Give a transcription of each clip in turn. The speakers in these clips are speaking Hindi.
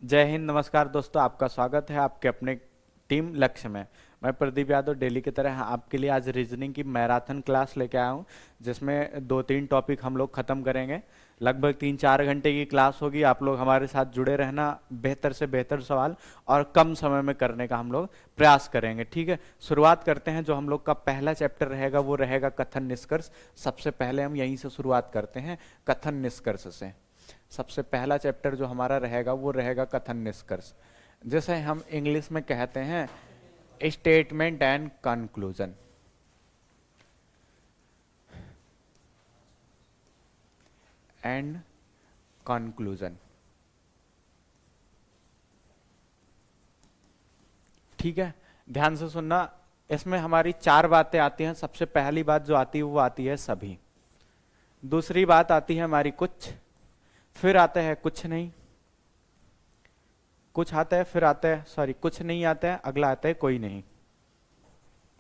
जय हिंद, नमस्कार दोस्तों। आपका स्वागत है आपके अपने टीम लक्ष्य में। मैं प्रदीप यादव डेली की तरह आपके लिए आज रीजनिंग की मैराथन क्लास लेके आया हूँ, जिसमें 2-3 टॉपिक हम लोग खत्म करेंगे। लगभग 3-4 घंटे की क्लास होगी। आप लोग हमारे साथ जुड़े रहना, बेहतर से बेहतर सवाल और कम समय में करने का हम लोग प्रयास करेंगे। ठीक है, शुरुआत करते हैं। जो हम लोग का पहला चैप्टर रहेगा वो रहेगा कथन निष्कर्ष। सबसे पहले हम यहीं से शुरुआत करते हैं, कथन निष्कर्ष से। सबसे पहला चैप्टर जो हमारा रहेगा वो रहेगा कथन निष्कर्ष, जैसे हम इंग्लिश में कहते हैं statement and conclusion. And conclusion, ठीक है, ध्यान से सुनना। इसमें हमारी 4 बातें आती हैं। सबसे पहली बात जो आती है वो आती है सभी। दूसरी बात आती है हमारी कुछ, फिर आता है कुछ नहीं, कुछ आता है, फिर आता है सॉरी कुछ नहीं आता है, अगला आता है कोई नहीं,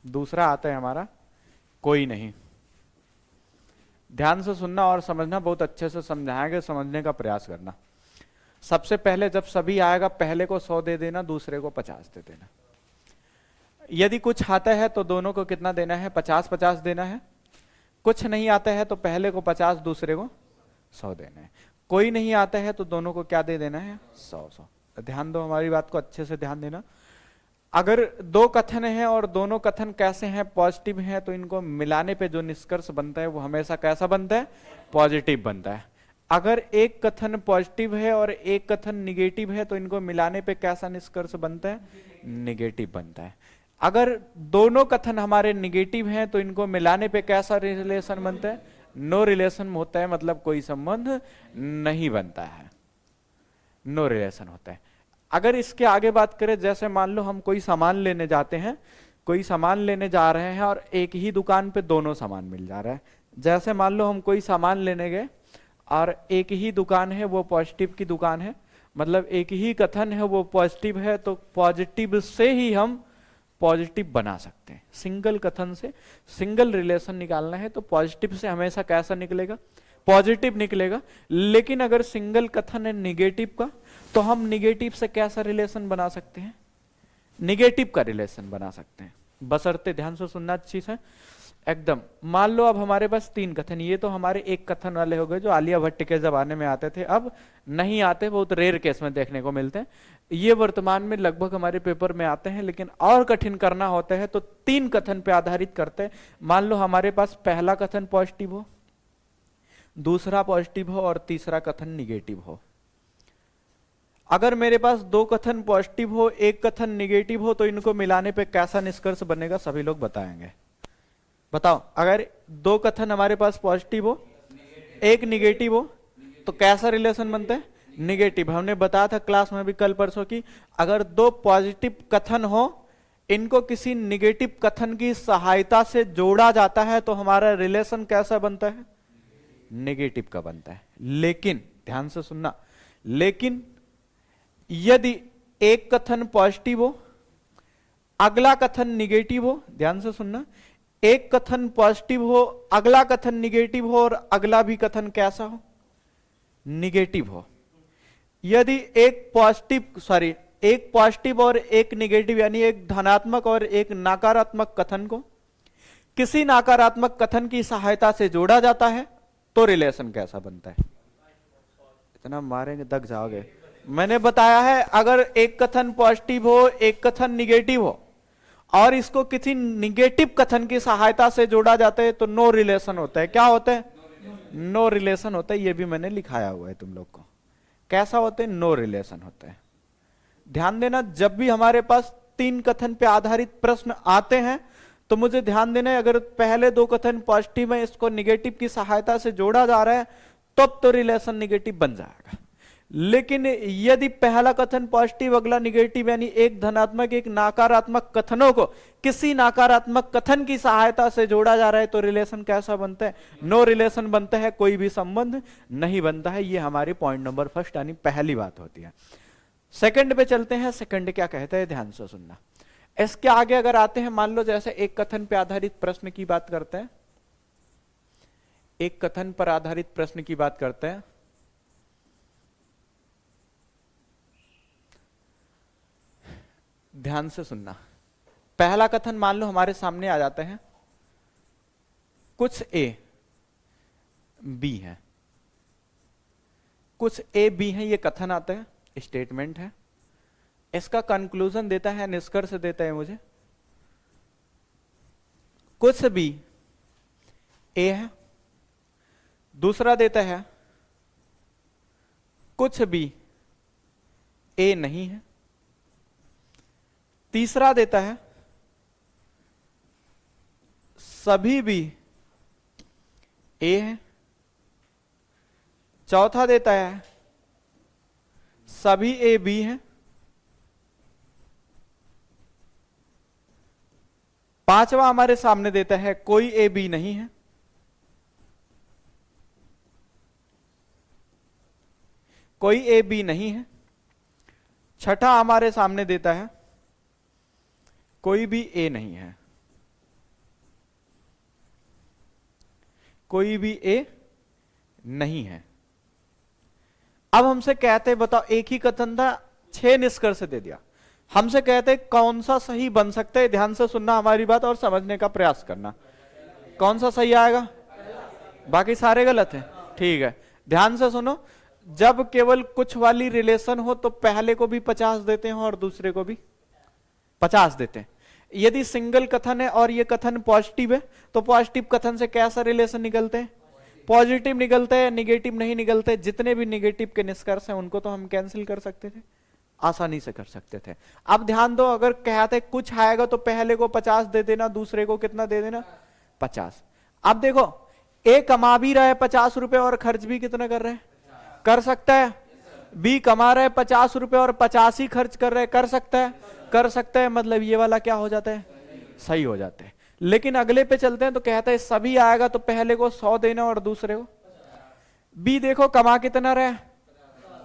दूसरा आता है हमारा कोई नहीं। ध्यान से सुनना और समझना, बहुत अच्छे से समझाएंगे, समझने का प्रयास करना। सबसे पहले जब सभी आएगा, पहले को 100 दे देना, दूसरे को 50 दे देना। यदि कुछ आता है तो दोनों को कितना देना है? 50-50 देना है। कुछ नहीं आता है तो पहले को 50, दूसरे को 100 देना है। कोई नहीं आता है तो दोनों को क्या दे देना है? 100-100। ध्यान दो, हमारी बात को अच्छे से ध्यान देना। अगर 2 कथन हैं और दोनों कथन कैसे हैं? पॉजिटिव हैं, तो इनको मिलाने पे जो निष्कर्ष बनता है वो हमेशा कैसा बनता है? पॉजिटिव बनता है। अगर एक कथन पॉजिटिव है और एक कथन निगेटिव है तो इनको मिलाने पे कैसा निष्कर्ष बनता है? निगेटिव बनता है। अगर दोनों कथन हमारे निगेटिव हैं तो इनको मिलाने पे कैसा रिलेशन बनता है? नो रिलेशन होता है, मतलब कोई संबंध नहीं बनता है, नो रिलेशन होता है। अगर इसके आगे बात करें, जैसे मान लो हम कोई सामान लेने जाते हैं, कोई सामान लेने जा रहे हैं और एक ही दुकान पे दोनों सामान मिल जा रहा है। जैसे मान लो हम कोई सामान लेने गए और एक ही दुकान है, वो पॉजिटिव की दुकान है, मतलब एक ही कथन है वो पॉजिटिव है, तो पॉजिटिव से ही हम पॉजिटिव बना सकते हैं। सिंगल कथन से सिंगल रिलेशन निकालना है तो पॉजिटिव से हमेशा कैसा निकलेगा? पॉजिटिव निकलेगा। लेकिन अगर सिंगल कथन है निगेटिव का, तो हम निगेटिव से कैसा रिलेशन बना सकते हैं? निगेटिव का रिलेशन बना सकते हैं, बशर्ते, ध्यान से सुनना अच्छी से एकदम। मान लो अब हमारे पास 3 कथन, ये तो हमारे एक कथन वाले हो गए जो आलिया भट्ट के जमाने में आते थे, अब नहीं आते, बहुत रेयर केस में देखने को मिलते हैं। ये वर्तमान में लगभग हमारे पेपर में आते हैं, लेकिन और कठिन करना होता है तो 3 कथन पे आधारित करते हैं। मान लो हमारे पास पहला कथन पॉजिटिव हो, दूसरा पॉजिटिव हो और तीसरा कथन निगेटिव हो। अगर मेरे पास 2 कथन पॉजिटिव हो, एक कथन निगेटिव हो, तो इनको मिलाने पे कैसा निष्कर्ष बनेगा? सभी लोग बताएंगे। बताओ, अगर 2 कथन हमारे पास पॉजिटिव हो, एक निगेटिव हो, तो कैसा रिलेशन बनता है? निगेटिव। हमने बताया था क्लास में भी कल परसों की, अगर 2 पॉजिटिव कथन हो, इनको किसी निगेटिव कथन की सहायता से जोड़ा जाता है तो हमारा रिलेशन कैसा बनता है? नेगेटिव का बनता है। लेकिन ध्यान से सुनना, लेकिन यदि एक कथन पॉजिटिव हो, अगला कथन निगेटिव हो, ध्यान से सुनना, एक कथन पॉजिटिव हो, अगला कथन निगेटिव हो और अगला भी कथन कैसा हो? निगेटिव हो। यदि एक पॉजिटिव और एक निगेटिव, यानी एक धनात्मक और एक नकारात्मक कथन को किसी नकारात्मक कथन की सहायता से जोड़ा जाता है तो रिलेशन कैसा बनता है? इतना मारेंगे दग जाओगे। मैंने बताया है, अगर एक कथन पॉजिटिव हो, एक कथन निगेटिव हो और इसको किसी निगेटिव कथन की सहायता से जोड़ा जाता है तो नो रिलेशन होता है। क्या होता है? नो रिलेशन होता है। ये भी मैंने लिखाया हुआ है तुम लोग को। कैसा होता है? नो रिलेशन होता है। ध्यान देना, जब भी हमारे पास 3 कथन पे आधारित प्रश्न आते हैं तो मुझे ध्यान देना है, अगर पहले 2 कथन पॉजिटिव है, इसको निगेटिव की सहायता से जोड़ा जा रहा है, तब तो रिलेशन निगेटिव बन जाएगा। लेकिन यदि पहला कथन पॉजिटिव, अगला निगेटिव, यानी एक धनात्मक एक नकारात्मक कथनों को किसी नकारात्मक कथन की सहायता से जोड़ा जा रहा है तो रिलेशन कैसा बनता है? नो रिलेशन बनता है, कोई भी संबंध नहीं बनता है। ये हमारी पॉइंट नंबर फर्स्ट, यानी पहली बात होती है। सेकंड पे चलते हैं। सेकंड क्या कहते हैं? ध्यान से सुनना। इसके आगे अगर आते हैं, मान लो जैसे एक कथन पे आधारित प्रश्न की बात करते हैं, एक कथन पर आधारित प्रश्न की बात करते हैं। ध्यान से सुनना। पहला कथन मान लो हमारे सामने आ जाता है, कुछ ए बी है, कुछ ए बी है, ये कथन आता है, स्टेटमेंट है। इसका कंक्लूजन देता है, निष्कर्ष देता है मुझे, कुछ बी ए है। दूसरा देता है कुछ भी ए नहीं है। तीसरा देता है सभी भी ए है। चौथा देता है सभी ए बी है। पांचवा हमारे सामने देता है कोई ए बी नहीं है। कोई ए बी नहीं है। छठा हमारे सामने देता है कोई भी ए नहीं है। कोई भी ए नहीं है। अब हमसे कहते बताओ, एक ही कथन था, 6 निष्कर्ष दे दिया। हमसे कहते कौन सा सही बन सकता है। ध्यान से सुनना हमारी बात और समझने का प्रयास करना। कौन सा सही आएगा? बाकी सारे गलत हैं। ठीक है, ध्यान से सुनो। जब केवल कुछ वाली रिलेशन हो तो पहले को भी 50 देते हैं और दूसरे को भी 50 देते हैं। यदि सिंगल कथन है और ये कथन पॉजिटिव है तो पॉजिटिव कथन से कैसा रिलेशन निकलते हैं? पॉजिटिव निकलते हैं, निगेटिव नहीं निकलते। जितने भी निगेटिव के निष्कर्ष हैं उनको तो हम कैंसिल कर सकते थे, आसानी से कर सकते थे। अब ध्यान दो, अगर कहते कुछ आएगा तो पहले को 50 दे देना, दूसरे को कितना दे देना? 50। अब देखो, ए कमा भी रहा है 50 रुपए और खर्च भी कितना कर रहे हैं? कर सकता है। बी कमा रहा है 50 रुपए और 50 ही खर्च कर रहे हैं, कर सकता है? कर सकता है। मतलब ये वाला क्या हो जाता है? सही हो जाता है। लेकिन अगले पे चलते हैं तो कहता है सभी आएगा तो पहले को 100 देना और दूसरे को। बी देखो कमा कितना रहा है,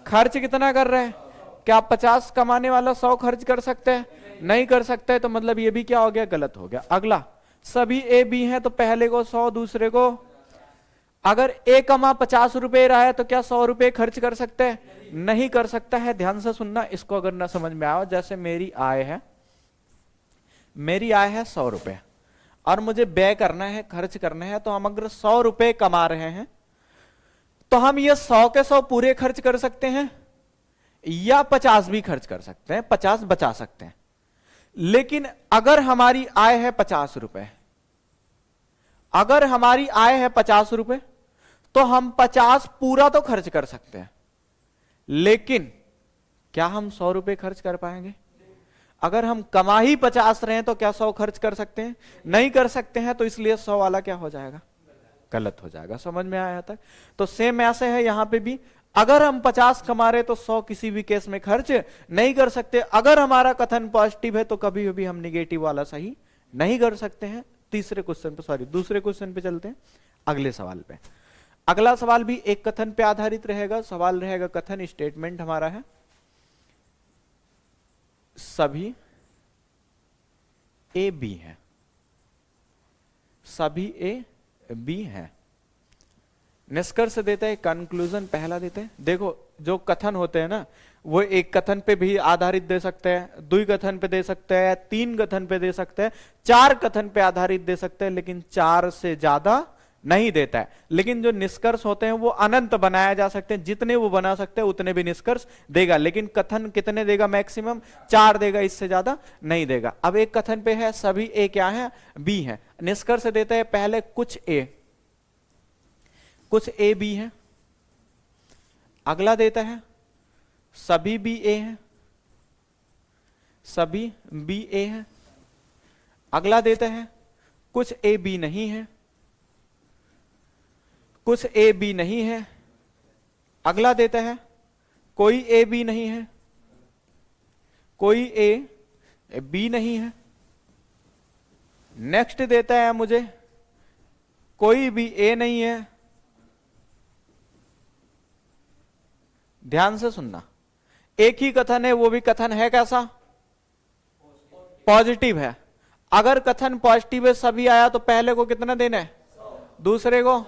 खर्च कितना कर रहा है। क्या 50 कमाने वाला 100 खर्च कर सकते हैं? नहीं कर सकते है। तो मतलब ये भी क्या हो गया? गलत हो गया। अगला, सभी ए बी हैं तो पहले को 100 दूसरे को। अगर ए कमा 50 रुपए रहा है तो क्या 100 रुपए खर्च कर सकते हैं? नहीं कर सकता है। ध्यान से सुनना, इसको अगर ना समझ में आओ, जैसे मेरी आय है 100 रुपए और मुझे व्यय करना है, खर्च करना है। तो हम अगर 100 रुपए कमा रहे हैं तो हम ये 100 के 100 पूरे खर्च कर सकते हैं या 50 भी खर्च कर सकते हैं, 50 बचा सकते हैं। लेकिन अगर हमारी आय है 50 रुपए, अगर हमारी आय है 50 रुपए तो हम 50 पूरा तो खर्च कर सकते हैं, लेकिन क्या हम 100 रुपए खर्च कर पाएंगे? अगर हम कमा ही 50 रहे हैं तो क्या 100 खर्च कर सकते हैं? नहीं कर सकते हैं। तो इसलिए 100 वाला क्या हो जाएगा? गलत हो जाएगा। समझ में आया तक? तो सेम ऐसे है यहां पे भी। अगर हम 50 कमा रहे तो 100 किसी भी केस में खर्च नहीं कर सकते। अगर हमारा कथन पॉजिटिव है तो कभी भी हम निगेटिव वाला सही नहीं कर सकते हैं। तीसरे क्वेश्चन पे, सॉरी दूसरे क्वेश्चन पे चलते हैं, अगले सवाल पे। अगला सवाल भी एक कथन पे आधारित रहेगा। सवाल रहेगा, कथन स्टेटमेंट हमारा है सभी ए बी है। सभी ए बी है। निष्कर्ष देते हैं, कंक्लूजन पहला देते हैं। देखो, जो कथन होते हैं ना, वो एक कथन पे भी आधारित दे सकते हैं, 2 कथन पे दे सकते हैं, 3 कथन पे दे सकते हैं, 4 कथन पे आधारित दे सकते हैं, लेकिन 4 से ज्यादा नहीं देता है। लेकिन जो निष्कर्ष होते हैं वो अनंत बनाया जा सकते हैं, जितने वो बना सकते हैं उतने भी निष्कर्ष देगा। लेकिन कथन कितने देगा? मैक्सिमम 4 देगा, इससे ज्यादा नहीं देगा। अब एक कथन पे है सभी ए क्या है? बी है। निष्कर्ष देता है पहले कुछ ए बी है। अगला देता है सभी बी ए है। सभी बी ए है। अगला देता है कुछ ए बी नहीं है। कुछ ए बी नहीं है। अगला देता है कोई ए बी नहीं है। कोई ए बी नहीं है। नेक्स्ट देता है मुझे कोई भी ए नहीं है। ध्यान से सुनना, एक ही कथन है, वो भी कथन है कैसा? पॉजिटिव है। अगर कथन पॉजिटिव है, सभी आया तो पहले को कितना देना है? दूसरे को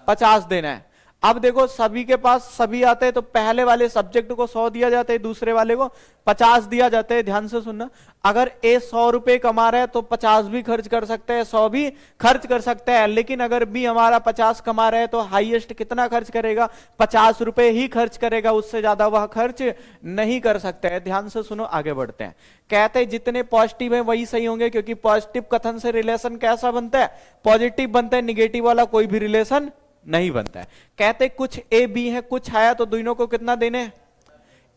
50 देना है। अब देखो सभी के पास सभी आते हैं, तो पहले वाले सब्जेक्ट को 100 दिया जाता है, दूसरे वाले को 50 दिया जाता है। ध्यान से सुनना, अगर ए 100 रुपए कमा रहा है तो 50 भी खर्च कर सकता है, 100 भी खर्च कर सकता है। लेकिन अगर बी हमारा 50 कमा रहा है तो हाईएस्ट कितना खर्च करेगा? 50 रुपए ही खर्च करेगा, उससे ज्यादा वह खर्च नहीं कर सकता है। ध्यान से सुनो, आगे बढ़ते हैं। कहते हैं जितने पॉजिटिव है वही सही होंगे, क्योंकि पॉजिटिव कथन से रिलेशन कैसा बनता है? पॉजिटिव बनता है, निगेटिव वाला कोई भी रिलेशन नहीं बनता है। कहते कुछ ए बी है, कुछ आया, तो दोनों को कितना देने?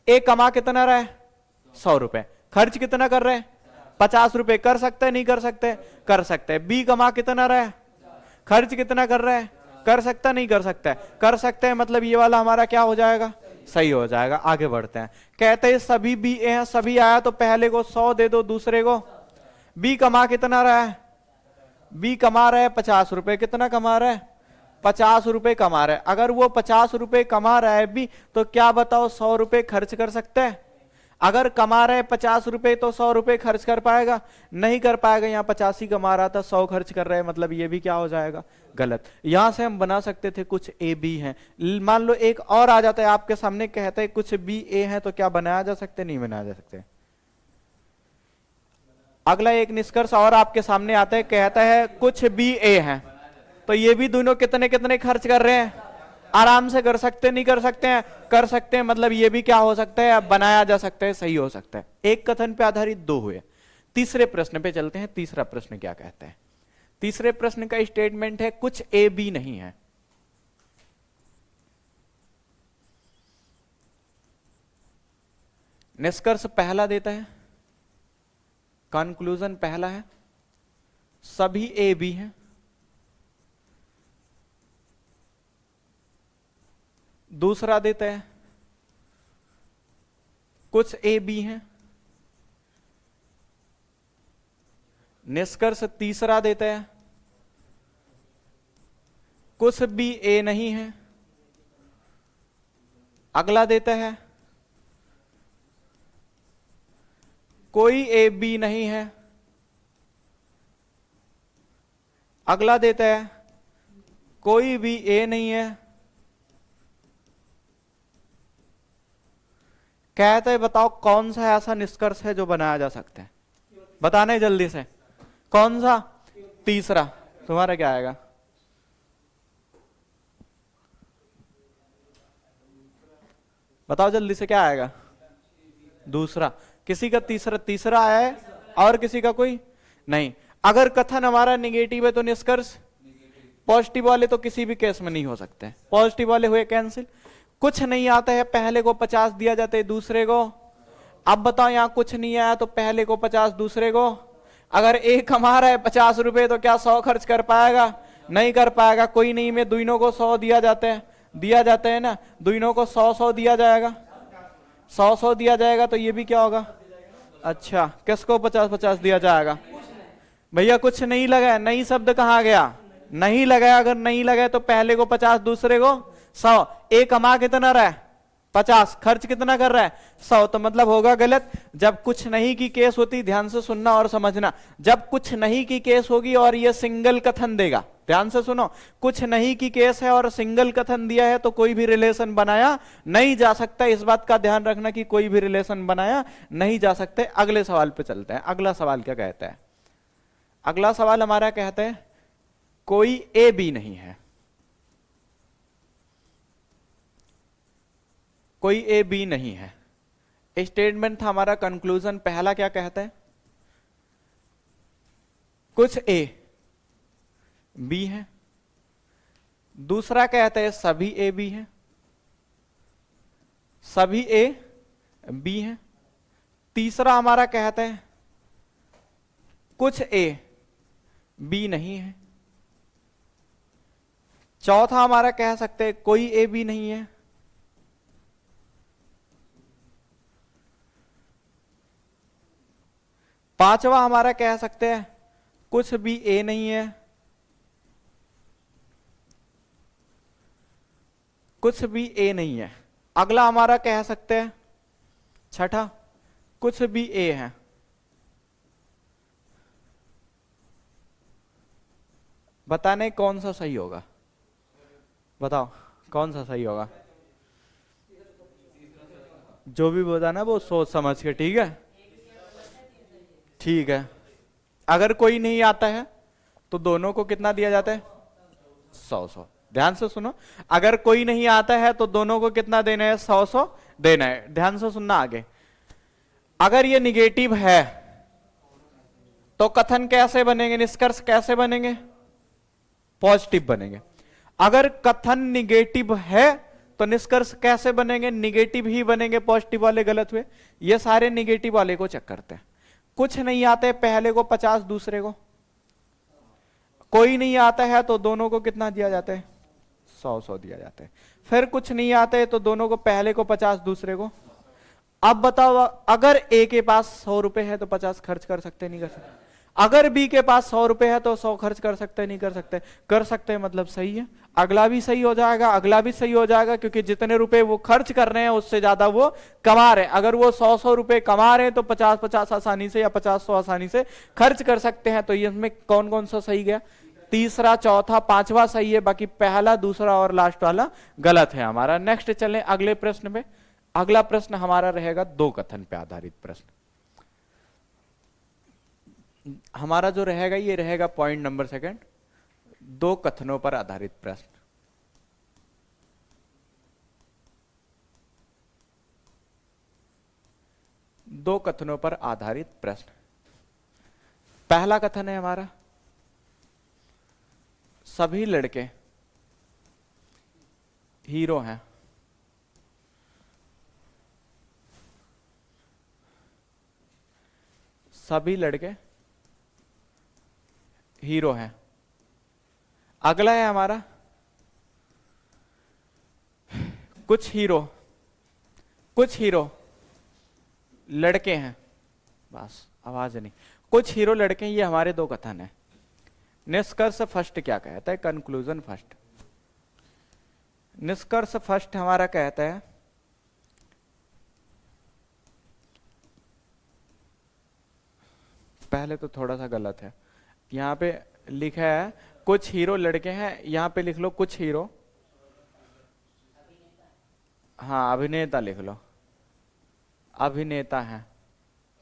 ए कमा कितना रहा है? 100 रुपए। खर्च कितना कर रहे हैं? 50 रुपए। कर सकते हैं नहीं कर सकते? कर सकते हैं। बी कमा कितना रहा है? खर्च कितना कर रहा है? कर सकता नहीं कर सकता है? कर सकते हैं। मतलब ये वाला हमारा क्या हो जाएगा? सही हो जाएगा। आगे बढ़ते हैं। कहते हैं सभी बी ए हैं, सभी आया, तो पहले को 100 दे दो, दूसरे को। बी कमा कितना रहा है? बी कमा रहा है 50 रुपए। कितना कमा रहा है? 50 रुपए कमा रहा है। अगर वो 50 रुपए कमा रहा है बी, तो क्या बताओ 100 रुपए खर्च कर सकता है? अगर कमा रहा है 50 रुपए तो 100 रुपए खर्च कर पाएगा? नहीं कर पाएगा। यहाँ 50 ही कमा रहा था, 100 खर्च कर रहा है, मतलब ये भी क्या हो जाएगा? गलत। यहां से हम बना सकते थे कुछ ए बी है। मान लो एक और आ जाता है आपके सामने, कहता है कुछ बी ए है, तो क्या बनाया जा सकते? नहीं बनाया जा सकते। अगला एक निष्कर्ष और आपके सामने आता है, कहता है कुछ बी ए है, तो ये भी दोनों कितने कितने खर्च कर रहे हैं? आराम से कर सकते नहीं कर सकते हैं? कर सकते हैं। मतलब ये भी क्या हो सकता है? बनाया जा सकता है, सही हो सकता है। एक कथन पे आधारित दो हुए। तीसरे प्रश्न पे चलते हैं। तीसरा प्रश्न क्या कहता है? तीसरे प्रश्न का स्टेटमेंट है कुछ ए बी नहीं है। निष्कर्ष पहला देता है, कंक्लूजन पहला है, सभी ए बी हैं। दूसरा देता है कुछ ए बी हैं। निष्कर्ष तीसरा देता है कुछ बी ए नहीं है। अगला देता है कोई ए बी नहीं है। अगला देता है कोई भी ए नहीं है। कहते हैं बताओ कौन सा ऐसा निष्कर्ष है जो बनाया जा सकता है? बताना है जल्दी से। कौन सा? तीसरा। तुम्हारा क्या आएगा? बताओ जल्दी से, क्या आएगा? दूसरा। किसी का तीसरा तीसरा आया है और किसी का कोई नहीं। अगर कथन हमारा निगेटिव है तो निष्कर्ष पॉजिटिव वाले तो किसी भी केस में नहीं हो सकते। पॉजिटिव वाले हुए कैंसिल। कुछ नहीं आता है, पहले को 50 दिया जाता है, दूसरे को। अब बताओ यहां कुछ नहीं आया तो पहले को 50, दूसरे को। अगर एक कमा रहा है 50 रुपए तो क्या 100 खर्च कर पाएगा? नहीं कर पाएगा। कोई नहीं में दोनों को 100 दिया जाता है, दिया जाता है ना, दोनों को 100-100 दिया जाएगा, 100-100 दिया जाएगा। तो ये भी क्या होगा? अच्छा, किसको 50-50 दिया जाएगा? भैया कुछ नहीं लगा है, नहीं शब्द कहाँ गया? नहीं लगाया। अगर नहीं लगाया तो पहले को 50, दूसरे को 100। एक कमा कितना रहा है? 50। खर्च कितना कर रहा है? 100। तो मतलब होगा गलत। जब कुछ नहीं की केस होती, ध्यान से सुनना और समझना, जब कुछ नहीं की केस होगी और ये सिंगल कथन देगा, ध्यान से सुनो, कुछ नहीं की केस है और सिंगल कथन दिया है तो कोई भी रिलेशन बनाया नहीं जा सकता। इस बात का ध्यान रखना कि कोई भी रिलेशन बनाया नहीं जा सकते। अगले सवाल पे चलते हैं। अगला सवाल क्या कहता है? अगला सवाल हमारा कहता है कोई ए बी नहीं है। कोई ए बी नहीं है स्टेटमेंट था हमारा। कंक्लूजन पहला क्या कहता है? कुछ ए बी है। दूसरा कहता है सभी ए बी है। सभी ए बी है। तीसरा हमारा कहता है कुछ ए बी नहीं है। चौथा हमारा कह सकते हैं कोई ए बी नहीं है। पांचवा हमारा कह सकते हैं कुछ भी ए नहीं है। कुछ भी ए नहीं है। अगला हमारा कह सकते हैं छठा कुछ भी ए है। बताने कौन सा सही होगा? बताओ कौन सा सही होगा? जो भी बोला ना वो सोच समझ के, ठीक है? ठीक है। अगर कोई नहीं आता है तो दोनों को कितना दिया जाता है? 100-100। ध्यान से सुनो, अगर कोई नहीं आता है तो दोनों को कितना देना है? 100-100 देना है। ध्यान से सुनना आगे। अगर ये निगेटिव है तो कथन कैसे बनेंगे, निष्कर्ष कैसे बनेंगे? पॉजिटिव बनेंगे। अगर कथन निगेटिव है तो निष्कर्ष कैसे बनेंगे? निगेटिव ही बनेंगे, पॉजिटिव वाले गलत हुए। ये सारे निगेटिव वाले को चेक करते हैं। कुछ नहीं आते, पहले को 50 दूसरे को। कोई नहीं आता है तो दोनों को कितना दिया जाता है? 100-100 दिया जाता है। फिर कुछ नहीं आते तो दोनों को, पहले को 50 दूसरे को। अब बताओ, अगर ए के पास 100 रुपए है तो 50 खर्च कर सकते नहीं कर सकते? अगर बी के पास 100 रुपए है तो 100 खर्च कर सकते नहीं कर सकते? कर सकते हैं, मतलब सही है। अगला भी सही हो जाएगा, अगला भी सही हो जाएगा, क्योंकि जितने रुपए वो खर्च कर रहे हैं उससे ज्यादा वो कमा रहे हैं। अगर वो 100-100 रुपए कमा रहे हैं तो 50-50 आसानी से या 50-100 आसानी से खर्च कर सकते हैं। तो इसमें कौन कौन सा सही गया? तीसरा, चौथा, पांचवा सही है, बाकी पहला, दूसरा और लास्ट वाला गलत है हमारा। नेक्स्ट चलें अगले प्रश्न पे। अगला प्रश्न हमारा रहेगा दो कथन पे आधारित प्रश्न। हमारा जो रहेगा ये रहेगा पॉइंट नंबर सेकंड, दो कथनों पर आधारित प्रश्न। दो कथनों पर आधारित प्रश्न। पहला कथन है हमारा, सभी लड़के हीरो हैं। सभी लड़के हीरो हैं। अगला है हमारा, कुछ हीरो लड़के हैं। बस आवाज नहीं, कुछ हीरो लड़के हैं। ये हमारे दो कथन है। निष्कर्ष फर्स्ट क्या कहता है? Conclusion first. निष्कर्ष फर्स्ट हमारा कहता है, पहले तो थोड़ा सा गलत है, यहां पे लिखा है कुछ हीरो लड़के हैं, यहां पे लिख लो कुछ हीरो, हाँ अभिनेता लिख लो, अभिनेता हैं।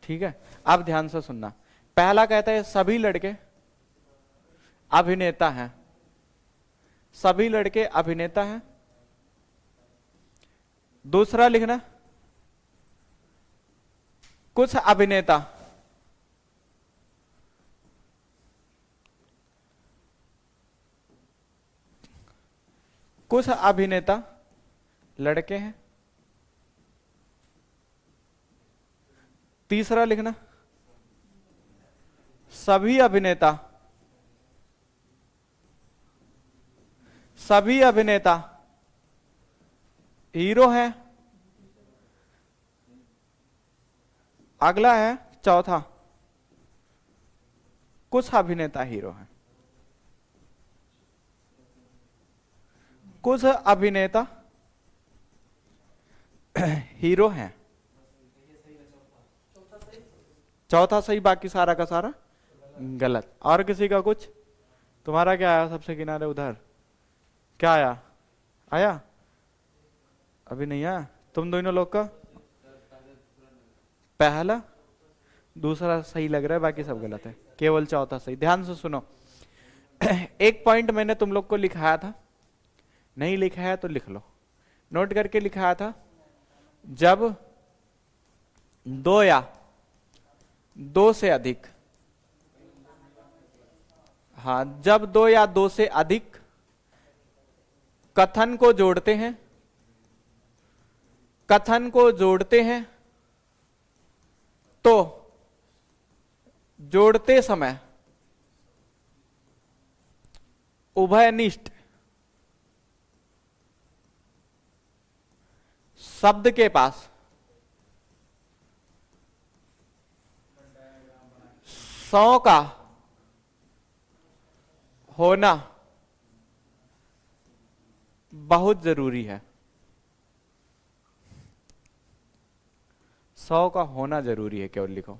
ठीक है, अब ध्यान से सुनना। पहला कहता है सभी लड़के अभिनेता हैं। सभी लड़के अभिनेता हैं। दूसरा लिखना कुछ अभिनेता लड़के हैं। तीसरा लिखना सभी अभिनेता हीरो हैं। अगला है चौथा, कुछ अभिनेता हीरो हैं। कुछ अभिनेता हीरो हैं। चौथा सही, बाकी सारा का सारा गलत। और किसी का कुछ? तुम्हारा क्या आया सबसे किनारे उधर? क्या आया? अभी नहीं आया। तुम दोनों लोग का पहला दूसरा सही लग रहा है, बाकी सब गलत है, केवल चौथा सही। ध्यान से सुनो, एक पॉइंट मैंने तुम लोग को लिखाया था, नहीं लिखा है तो लिख लो, नोट करके लिखाया था। जब दो या दो से अधिक, हाँ, जब दो या दो से अधिक कथन को जोड़ते हैं तो जोड़ते समय उभयनिष्ठ शब्द के पास सौ का होना बहुत जरूरी है। 100 का होना जरूरी है, केवल लिखो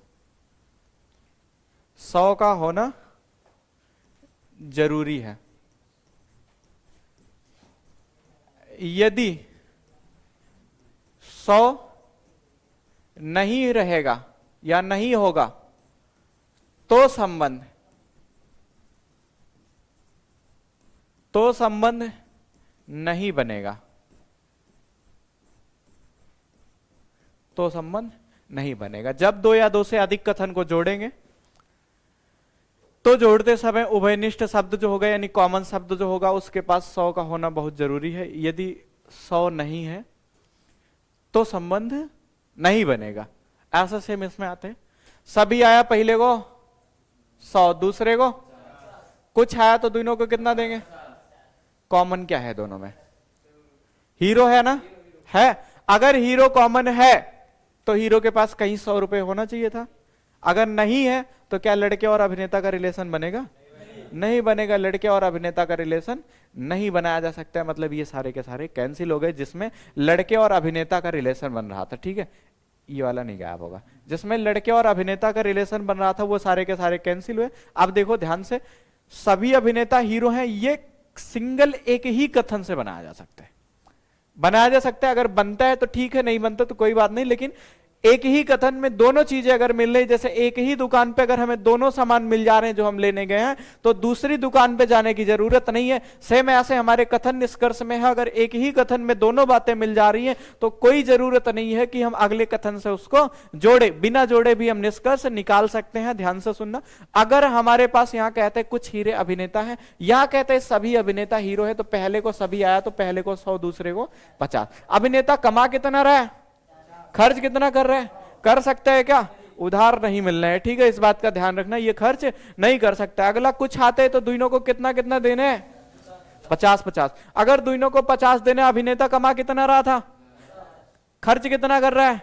100 का होना जरूरी है। यदि 100 नहीं रहेगा या नहीं होगा तो संबंध नहीं बनेगा, तो संबंध नहीं बनेगा। जब दो या दो से अधिक कथन को जोड़ेंगे तो जोड़ते समय उभयनिष्ठ शब्द जो होगा यानी कॉमन शब्द जो होगा उसके पास 100 का होना बहुत जरूरी है। यदि 100 नहीं है तो संबंध नहीं बनेगा। ऐसा सेम इसमें आते हैं, सभी आया पहले को 100, दूसरे को कुछ आया तो दोनों को कितना देंगे? कॉमन क्या है दोनों में? हीरो है ना, है। अगर हीरो कॉमन है तो हीरो के पास कहीं 100 रुपए होना चाहिए था। अगर नहीं है तो क्या लड़के और अभिनेता का रिलेशन बनेगा? नहीं बनेगा। लड़के और अभिनेता का रिलेशन नहीं बनाया जा सकता है। मतलब ये सारे के सारे कैंसिल हो गए जिसमें लड़के और अभिनेता का रिलेशन बन रहा था। ठीक है, ये वाला नहीं गायब होगा। जिसमें लड़के और अभिनेता का रिलेशन बन रहा था वो सारे के सारे कैंसिल हुए। अब देखो ध्यान से, सभी अभिनेता हीरो हैं, ये सिंगल एक ही कथन से बनाया जा सकता है। बनाया जा सकता है, अगर बनता है तो ठीक है, नहीं बनता तो कोई बात नहीं। लेकिन एक ही कथन में दोनों चीजें अगर मिल रही, जैसे एक ही दुकान पे अगर हमें दोनों सामान मिल जा रहे हैं जो हम लेने गए हैं, तो दूसरी दुकान पे जाने की जरूरत नहीं है। सेम ऐसे हमारे कथन निष्कर्ष में है, अगर एक ही कथन में दोनों बातें मिल जा रही हैं तो कोई जरूरत नहीं है कि हम अगले कथन से उसको जोड़े। बिना जोड़े भी हम निष्कर्ष निकाल सकते हैं। ध्यान से सुनना, अगर हमारे पास यहाँ कहते हैं कुछ हीरे अभिनेता है, यहाँ कहते हैं सभी अभिनेता हीरो है, तो पहले को सभी आया तो पहले को 100, दूसरे को 50। अभिनेता कमा कितना रहा है, खर्च कितना कर रहा है? कर सकता है क्या? उधार नहीं मिल रहा है। ठीक है, इस बात का ध्यान रखना, ये खर्च नहीं कर सकता। अगला कुछ आते हैं तो दोनों को कितना कितना देने हैं? 50-50। अगर दोनों को 50 देने, अभिनेता कमा कितना रहा था, खर्च कितना कर रहा है?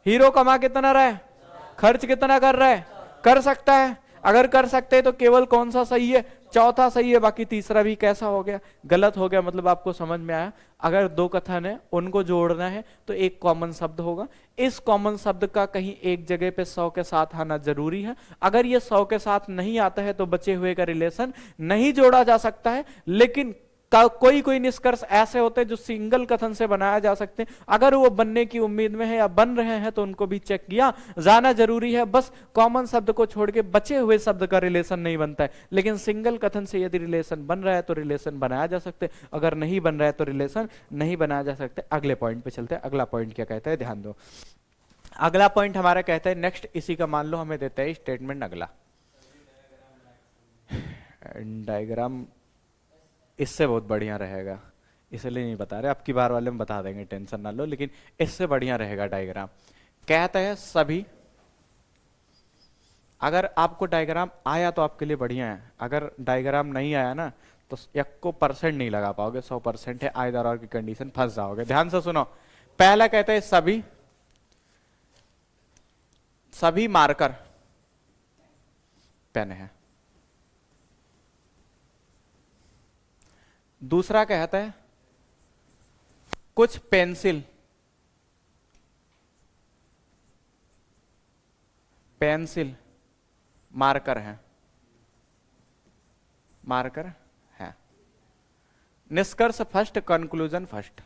हीरो कमा कितना रहा है, खर्च कितना कर रहा है? कर सकता है। अगर कर सकते हैं तो केवल कौन सा सही है? चौथा सही है, बाकी तीसरा भी कैसा हो गया? गलत हो गया। मतलब आपको समझ में आया, अगर दो कथन है उनको जोड़ना है तो एक कॉमन शब्द होगा। इस कॉमन शब्द का कहीं एक जगह पे 100 के साथ आना जरूरी है। अगर ये 100 के साथ नहीं आता है तो बचे हुए का रिलेशन नहीं जोड़ा जा सकता है। लेकिन कोई कोई निष्कर्ष ऐसे होते हैं जो सिंगल कथन से बनाया जा सकते हैं। अगर वो बनने की उम्मीद में है या बन रहे हैं तो उनको भी चेक किया जाना जरूरी है। बस कॉमन शब्द को छोड़ के बचे हुए शब्द का रिलेशन नहीं बनता है। लेकिन सिंगल कथन से यदि रिलेशन बन रहा है तो रिलेशन बनाया जा सकते हैं, अगर नहीं बन रहा है तो रिलेशन नहीं बनाया जा सकते। अगले पॉइंट पे चलते हैं। अगला पॉइंट क्या कहता है, ध्यान दो। अगला पॉइंट हमारा कहता है नेक्स्ट, इसी का मान लो हमें देता है स्टेटमेंट। अगला डायग्राम इससे बहुत बढ़िया रहेगा, इसलिए नहीं बता रहे, अब की बार वाले में बता देंगे, टेंशन ना लो। लेकिन इससे बढ़िया रहेगा डायग्राम। कहता है सभी, अगर आपको डायग्राम आया तो आपके लिए बढ़िया है, अगर डायग्राम नहीं आया ना तो 1% नहीं लगा पाओगे। 100% है आइदर और की कंडीशन, फंस जाओगे। ध्यान से सुनो, पहला कहता है सभी मार्कर पेन है। दूसरा कहता है कुछ पेंसिल मार्कर है, निष्कर्ष फर्स्ट, कंक्लूजन फर्स्ट।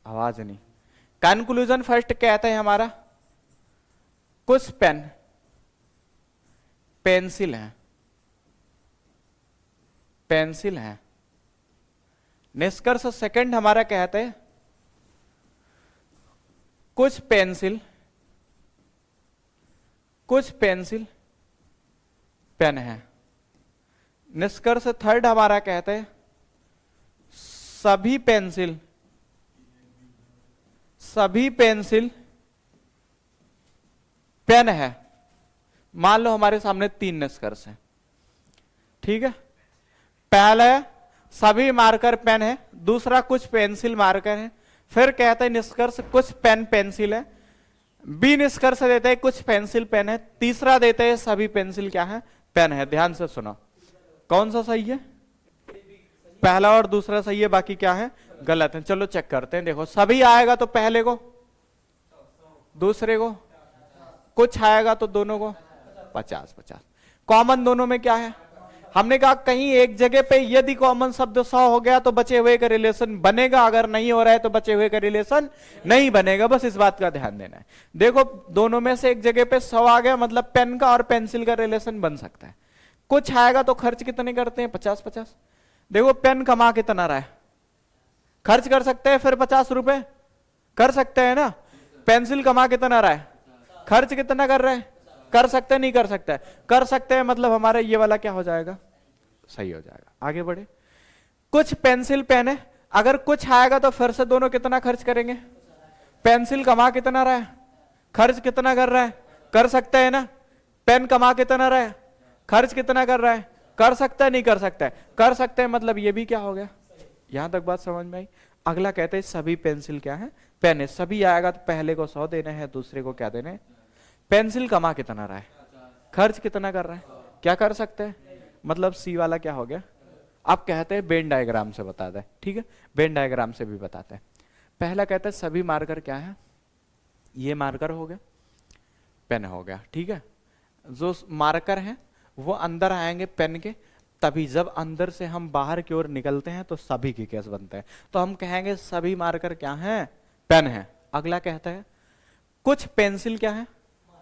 आवाज नहीं, कंक्लूजन फर्स्ट कहता है हमारा कुछ पेंसिल है। निष्कर्ष सेकंड हमारा कहते हैं कुछ पेंसिल पेन है। निष्कर्ष थर्ड हमारा कहते हैं सभी पेंसिल पेन है। मान लो हमारे सामने 3 निष्कर्ष हैं, ठीक है। पहला है सभी मार्कर पेन है, दूसरा कुछ पेंसिल मार्कर है, फिर कहते हैं निष्कर्ष कुछ पेन पेंसिल है। बी निष्कर्ष देते हैं कुछ पेंसिल पेन है, तीसरा देते हैं सभी पेंसिल क्या है, पेन है। ध्यान से सुनो, कौन सा सही है? पहला और दूसरा सही है, बाकी क्या है, गलत है। चलो चेक करते हैं। देखो सभी आएगा तो पहले को, दूसरे को, कुछ आएगा तो दोनों को 50-50। कॉमन दोनों में क्या है? हमने कहा कहीं एक जगह पे यदि कॉमन शब्द 100 हो गया तो बचे हुए का रिलेशन बनेगा, अगर नहीं हो रहा है तो बचे हुए का रिलेशन नहीं बनेगा। बस इस बात का ध्यान देना है। देखो दोनों में से एक जगह पे 100 आ गया, मतलब पेन का और पेंसिल का रिलेशन बन सकता है। कुछ आएगा तो खर्च कितने करते हैं? 50-50। देखो पेन कमा कितना रहा है, खर्च कर सकते हैं फिर 50 रुपए कर सकते हैं ना। पेंसिल कमा कितना रहा है, खर्च कितना कर रहे हैं? कर सकते हैं नहीं कर सकते हैं? कर सकते हैं, मतलब हमारा ये वाला क्या हो जाएगा? सही हो जाएगा। आगे बढ़े। कुछ पेंसिल पेन है, अगर कुछ आएगा तो फिर से दोनों कितना खर्च करेंगे? पेंसिल कमा कितना रहा है, खर्च कितना कर रहा है? कर सकते हैं ना। पेन कमा कितना रहा है, खर्च कितना कर रहा है? कर सकता है नहीं कर सकता है? कर सकते हैं, मतलब ये भी क्या हो गया? यहां तक बात समझ में आई। अगला कहते हैं सभी पेंसिल क्या है? पेन है। सभी आएगा तो पहले को 100 देना है, दूसरे को क्या देना है? पेंसिल कमा कितना रहा है, खर्च कितना कर रहा है? क्या कर सकते हैं? मतलब सी वाला क्या हो गया? आप कहते हैं वेन डायग्राम से बताते हैं, ठीक है, वेन डायग्राम से भी बताते हैं। पहला कहते हैं सभी मार्कर क्या है? ये मार्कर हो गया, पेन हो गया, ठीक है। जो मार्कर है वो अंदर आएंगे पेन के, तभी जब अंदर से हम बाहर की ओर निकलते हैं तो सभी के केस बनते हैं। तो हम कहेंगे सभी मार्कर क्या है? पेन है। अगला कहता है कुछ पेंसिल क्या है?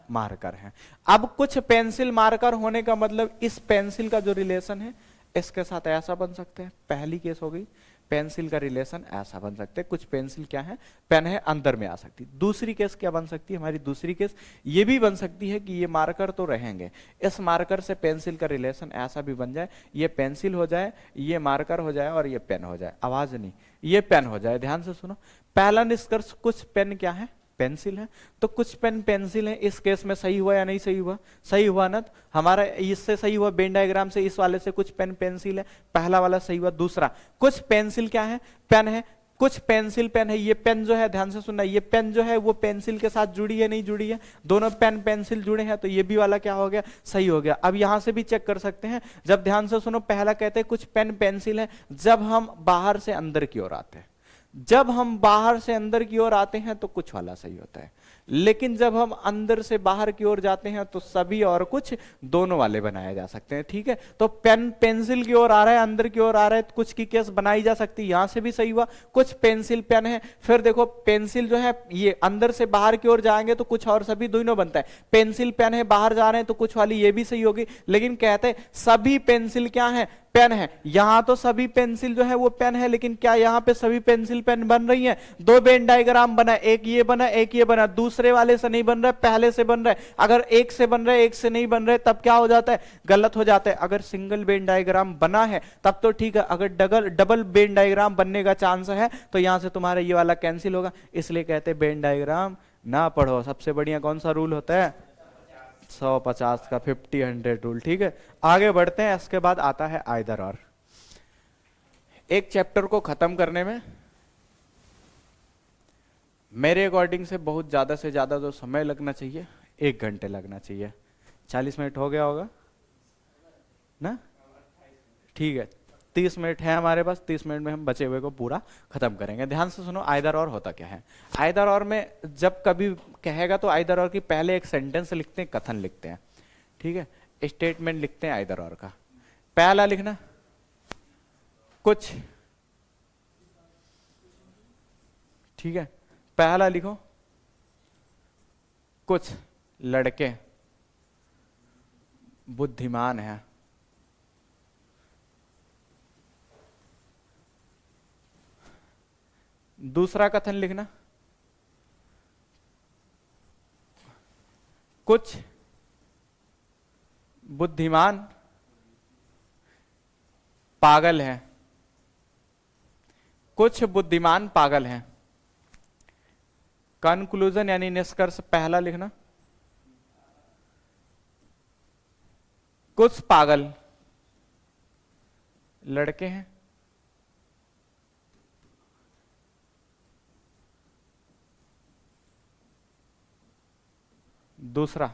मार्कर है। अब कुछ पेंसिल मार्कर होने का मतलब इस पेंसिल का जो रिलेशन है इसके साथ ऐसा बन सकते हैं। पहली केस हो गई, पेंसिल का रिलेशन ऐसा बन सकते हैं। कुछ पेंसिल क्या है? पेन है, अंदर में आ सकती। दूसरी केस क्या बन सकती है हमारी? दूसरी केस ये भी बन सकती है कि ये मार्कर तो रहेंगे, इस मार्कर से पेंसिल का रिलेशन ऐसा भी बन जाए, ये पेंसिल हो जाए, ये मार्कर हो जाए और ये पेन हो जाए। आवाज नहीं, ये पेन हो जाए। ध्यान से सुनो। पहला निष्कर्ष, कुछ पेन क्या है? पेंसिल है। तो कुछ पेन पेंसिल है, इस केस में सही हुआ या नहीं सही हुआ? सही हुआ ना। हमारा इससे सही हुआ, वेन डायग्राम से, इस वाले से कुछ पेन पेंसिल है, पहला वाला सही हुआ। दूसरा, कुछ पेंसिल क्या है? पेन है। कुछ पेंसिल पेन है। ये पेन जो है, ध्यान से सुनना, ये पेन जो है वो पेंसिल के साथ जुड़ी है नहीं जुड़ी है? दोनों पेन पेंसिल जुड़े हैं, तो ये भी वाला क्या हो गया? सही हो गया। अब यहां से भी चेक कर सकते हैं। जब ध्यान से सुनो, पहला कहते हैं कुछ पेन पेंसिल है जब हम बाहर से अंदर की ओर आते हैं। जब हम बाहर से अंदर की ओर आते हैं तो कुछ वाला सही होता है, लेकिन जब हम अंदर से बाहर की ओर जाते हैं तो सभी और कुछ दोनों वाले बनाए जा सकते हैं, ठीक है। तो पेन पेंसिल की ओर आ रहा है, अंदर की ओर आ रहा है, तो कुछ की केस बनाई जा सकती है। यहां से भी सही हुआ, कुछ पेंसिल पेन है। फिर देखो पेंसिल जो है ये अंदर से बाहर की ओर जाएंगे तो कुछ और सभी दोनों बनता है। पेंसिल पेन है, बाहर जा रहे हैं तो कुछ वाली ये भी सही होगी। लेकिन कहते हैं सभी पेंसिल क्या है? पेन है। यहां तो सभी पेंसिल जो है वो पेन है, लेकिन क्या यहां पे सभी पेंसिल पेन बन रही हैं? दो वेन डायग्राम बना, एक ये बना एक ये बना, दूसरे वाले से नहीं बन रहा है, पहले से बन रहा है। अगर एक से बन रहा है एक से नहीं बन रहा है तब क्या हो जाता है? गलत हो जाता है। अगर सिंगल वेन डायग्राम बना है तब तो ठीक है, अगर डबल वेन डायग्राम बनने का चांस है तो यहां से तुम्हारा ये वाला कैंसिल होगा। इसलिए कहते हैं वेन डायग्राम ना पढ़ो। सबसे बढ़िया कौन सा रूल होता है? 100-50 का 50-100 रूल, ठीक है। आगे बढ़ते हैं। इसके बाद आता है आइदर और। एक चैप्टर को खत्म करने में मेरे अकॉर्डिंग से बहुत ज्यादा से ज्यादा जो समय लगना चाहिए 1 घंटे लगना चाहिए। 40 मिनट हो गया होगा ना? ठीक है, 30 मिनट है हमारे पास। 30 मिनट में हम बचे हुए को पूरा खत्म करेंगे। ध्यान से सुनो, आइदर और होता क्या है? आइदर और में जब कभी कहेगा तो आइदर और की पहले एक सेंटेंस लिखते हैं, कथन लिखते हैं, ठीक है, स्टेटमेंट लिखते हैं आइदर और का। पहला लिखना कुछ, ठीक है, पहला लिखो कुछ लड़के बुद्धिमान हैं। दूसरा कथन लिखना कुछ बुद्धिमान पागल हैं। कुछ बुद्धिमान पागल हैं। कंक्लूजन यानी निष्कर्ष पहला लिखना कुछ पागल लड़के हैं। दूसरा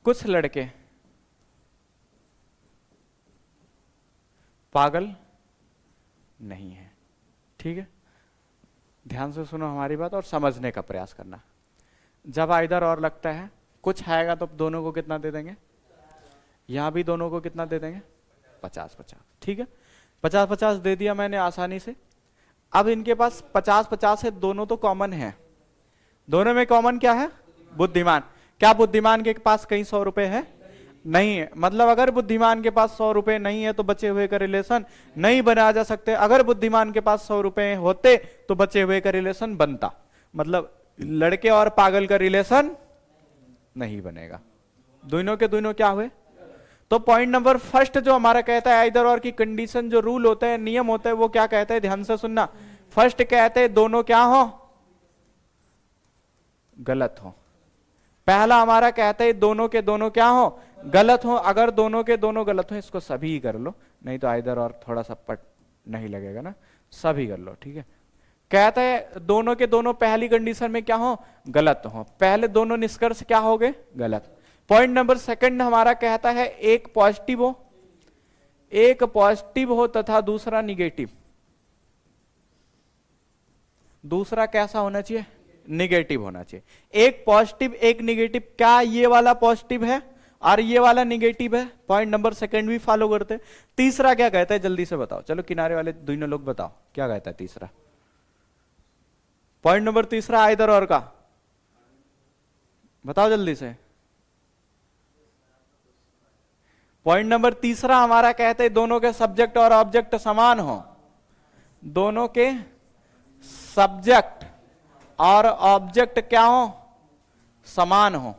कुछ लड़के पागल नहीं है, ठीक है। ध्यान से सुनो हमारी बात और समझने का प्रयास करना। जब आइदर और लगता है कुछ आएगा तो दोनों को कितना दे देंगे, यहां भी दोनों को कितना दे देंगे, 50-50। ठीक है, 50-50 दे दिया मैंने आसानी से। अब इनके पास 50-50 है, दोनों तो कॉमन है। दोनों में कॉमन क्या है, बुद्धिमान। क्या बुद्धिमान के पास कहीं 100 रुपए है, नहीं है। मतलब अगर बुद्धिमान के पास 100 रुपए नहीं है तो बचे हुए का रिलेशन नहीं बनाया जा सकते। अगर बुद्धिमान के पास 100 रुपए होते तो बचे हुए का रिलेशन बनता। मतलब लड़के और पागल का रिलेशन नहीं बनेगा। दोनों के दोनों क्या हुए। तो पॉइंट नंबर फर्स्ट जो हमारा कहता है आइदर और की कंडीशन, जो रूल होता है, नियम होता है, वो क्या कहता है, ध्यान से सुनना। फर्स्ट कहते हैं दोनों क्या हो, गलत हो। पहला हमारा कहता है दोनों के दोनों क्या हो, गलत हो। अगर दोनों के दोनों गलत हो, इसको सभी ही कर लो, नहीं तो आइदर और थोड़ा सा पट नहीं लगेगा ना, सभी कर लो। ठीक है, कहता है दोनों के दोनों पहली कंडीशन में क्या हो, गलत हो। पहले दोनों निष्कर्ष क्या हो गए, गलत। पॉइंट नंबर सेकंड हमारा कहता है एक पॉजिटिव हो तथा दूसरा निगेटिव। दूसरा कैसा होना चाहिए, निगेटिव होना चाहिए। एक पॉजिटिव एक निगेटिव। क्या ये वाला पॉजिटिव है और ये वाला निगेटिव है। पॉइंट नंबर सेकंड भी फॉलो करते हैं। तीसरा क्या कहता है, जल्दी से बताओ। चलो किनारे वाले दोनों लोग बताओ क्या कहता है तीसरा। पॉइंट नंबर तीसरा आइदर और का बताओ जल्दी से। पॉइंट नंबर तीसरा हमारा कहते हैं दोनों के सब्जेक्ट और ऑब्जेक्ट समान हो। दोनों के सब्जेक्ट और ऑब्जेक्ट क्या हो, समान हो।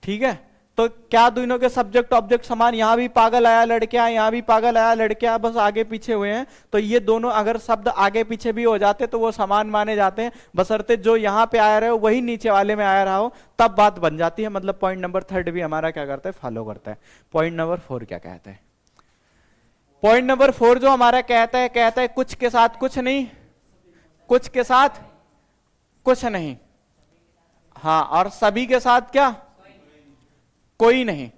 ठीक है, तो क्या दोनों के सब्जेक्ट ऑब्जेक्ट समान। यहां भी पागल आया लड़कियां, यहां भी पागल आया लड़कियां, बस आगे पीछे हुए हैं। तो ये दोनों अगर शब्द आगे पीछे भी हो जाते तो वो समान माने जाते हैं, बशर्ते जो यहां पे आया रहे हो वही नीचे वाले में आया रहा हो, तब बात बन जाती है। मतलब पॉइंट नंबर थर्ड भी हमारा क्या करता है, फॉलो करता है। पॉइंट नंबर 4 क्या कहता है। पॉइंट नंबर 4 जो हमारा कहता है कुछ के साथ कुछ नहीं, कुछ के साथ कुछ नहीं। हाँ, और सभी के साथ क्या, कोई नहीं।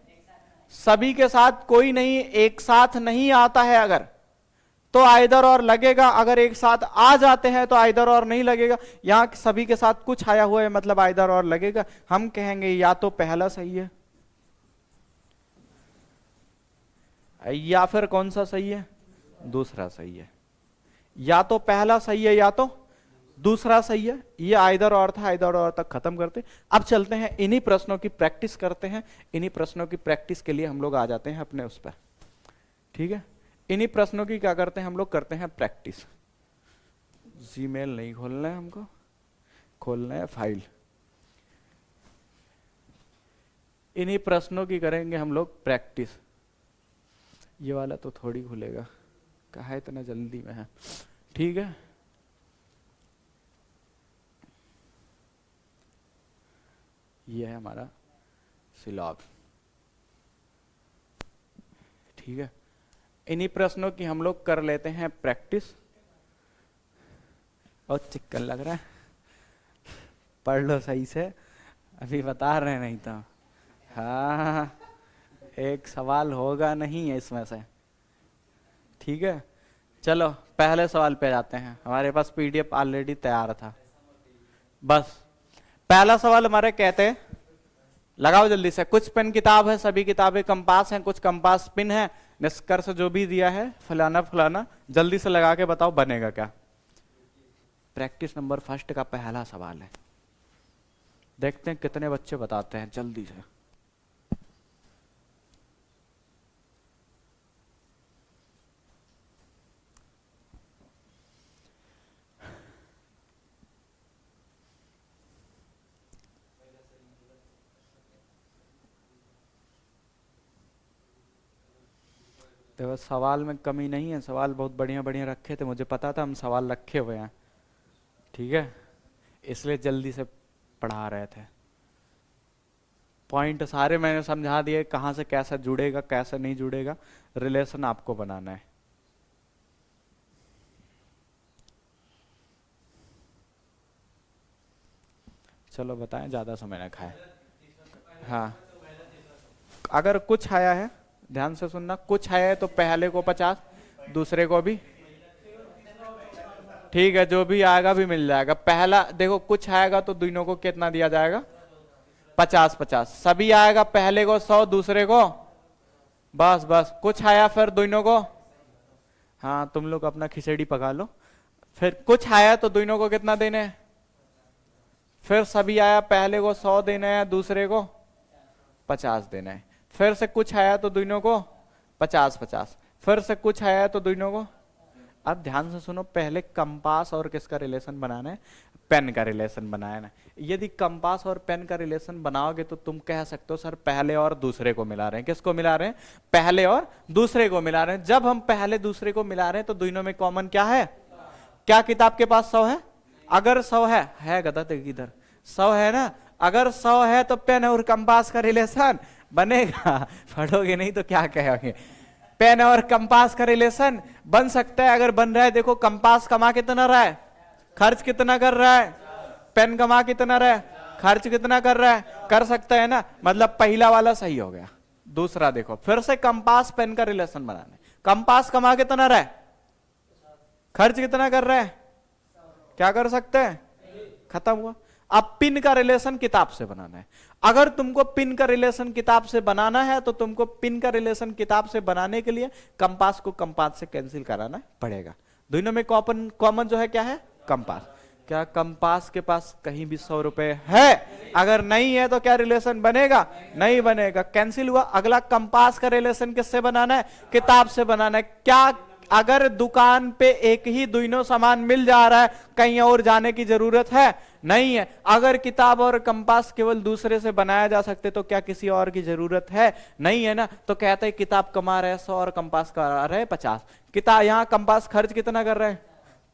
सभी के साथ कोई नहीं, एक साथ नहीं आता है अगर तो आइदर और लगेगा। अगर एक साथ आ जाते हैं तो आइदर और नहीं लगेगा। यहां सभी के साथ कुछ आया हुआ है मतलब आइदर और लगेगा। हम कहेंगे या तो पहला सही है या फिर कौन सा सही है, दूसरा सही है। या तो पहला सही है या तो दूसरा सही है। ये आइदर और था, आइदर और तक खत्म करते। अब चलते हैं इन्हीं प्रश्नों की प्रैक्टिस करते हैं। इन्हीं प्रश्नों की प्रैक्टिस के लिए हम लोग आ जाते हैं अपने उस पर। ठीक है, इन्हीं प्रश्नों की क्या करते हैं हम लोग, करते हैं प्रैक्टिस। जीमेल नहीं खोलना है हमको, खोलना है फाइल। इन्हीं प्रश्नों की करेंगे हम लोग प्रैक्टिस। ये वाला तो थोड़ी खुलेगा, कहा इतना जल्दी में है। ठीक है, ये है हमारा सिलॉग। ठीक है, इन्हीं प्रश्नों की हम लोग कर लेते हैं प्रैक्टिस। और चिक्कन लग रहा है, पढ़ लो सही से, अभी बता रहे नहीं तो। हाँ, एक सवाल होगा नहीं है इसमें से। ठीक है, चलो पहले सवाल पे जाते हैं। हमारे पास पीडीएफ ऑलरेडी तैयार था। बस पहला सवाल हमारे कहते हैं, लगाओ जल्दी से। कुछ पेन किताब है, सभी किताबें कंपास हैं, कुछ कंपास पिन है। निष्कर्ष जो भी दिया है फलाना फलाना, जल्दी से लगा के बताओ बनेगा क्या। प्रैक्टिस नंबर फर्स्ट का पहला सवाल है। देखते हैं कितने बच्चे बताते हैं जल्दी से। देखो सवाल में कमी नहीं है, सवाल बहुत बढ़िया बढ़िया रखे थे, मुझे पता था हम सवाल रखे हुए हैं। ठीक है, इसलिए जल्दी से पढ़ा रहे थे। पॉइंट सारे मैंने समझा दिए, कहाँ से कैसा जुड़ेगा कैसा नहीं जुड़ेगा, रिलेशन आपको बनाना है। चलो बताएं, ज्यादा समय ना खाए। हाँ, अगर कुछ आया है, ध्यान से सुनना, कुछ आया है तो पहले को 50, दूसरे को भी। ठीक है, जो भी आएगा भी मिल जाएगा। पहला देखो कुछ आएगा तो दोनों को कितना दिया जाएगा, 50 50, सभी आएगा पहले को 100 दूसरे को, बस बस कुछ आया फिर दोनों को, हाँ तुम लोग अपना खिचड़ी पका लो, फिर कुछ आया तो दोनों को कितना देने हैं, फिर सभी आया पहले को 100 देना है दूसरे को 50 देना है, फिर से कुछ आया तो दोनों को 50 50, फिर से कुछ आया तो दोनों को। अब ध्यान से सुनो, पहले कंपास और किसका रिलेशन बनाना है, पेन का रिलेशन बनाया ना। यदि कंपास और पेन का रिलेशन बनाओगे तो तुम कह सकते हो सर पहले और दूसरे को मिला रहे हैं, किसको मिला रहे हैं, पहले और दूसरे को मिला रहे हैं। जब हम पहले दूसरे को मिला रहे हैं तो दोनों में कॉमन क्या है, क्या किताब के पास 100 है, अगर 100 है गदा इधर 100 है ना, अगर 100 है तो पेन और कंपास का रिलेशन बनेगा, पढ़ोगे नहीं तो क्या कहोगे, पेन और कंपास का रिलेशन बन सकता है। अगर बन रहा है, देखो कंपास कमा कितना रहा है, खर्च कितना कर रहा है, पेन कमा कितना रहा है, खर्च कितना कर रहा है, कर सकता है ना, मतलब पहला वाला सही हो गया। दूसरा देखो, फिर से कंपास पेन का रिलेशन बनाना है, कंपास कमा कितना रहा है, खर्च कितना कर रहा है, क्या कर सकते हैं, खत्म हुआ। अब पिन का रिलेशन किताब से बनाना है। अगर तुमको पिन का रिलेशन किताब से बनाना है तो तुमको पिन का रिलेशन किताब से बनाने के लिए कंपास को कंपास से कैंसिल कराना पड़ेगा। दोनों में कॉमन जो है क्या है, कंपास। क्या कंपास के पास कहीं भी 100 रुपए है, अगर नहीं है तो क्या रिलेशन बनेगा, नहीं बनेगा, कैंसिल हुआ। अगला कंपास का रिलेशन किससे बनाना है, किताब से बनाना है। क्या अगर दुकान पे एक ही दोनों सामान मिल जा रहा है, कहीं और जाने की जरूरत है, नहीं है। अगर किताब और कंपास केवल दूसरे से बनाया जा सकते तो क्या किसी और की जरूरत है, नहीं है ना। तो कहते हैं किताब कमा रहे 100 और कंपास कमा रहे 50। किताब यहाँ कंपास खर्च कितना कर रहे हैं,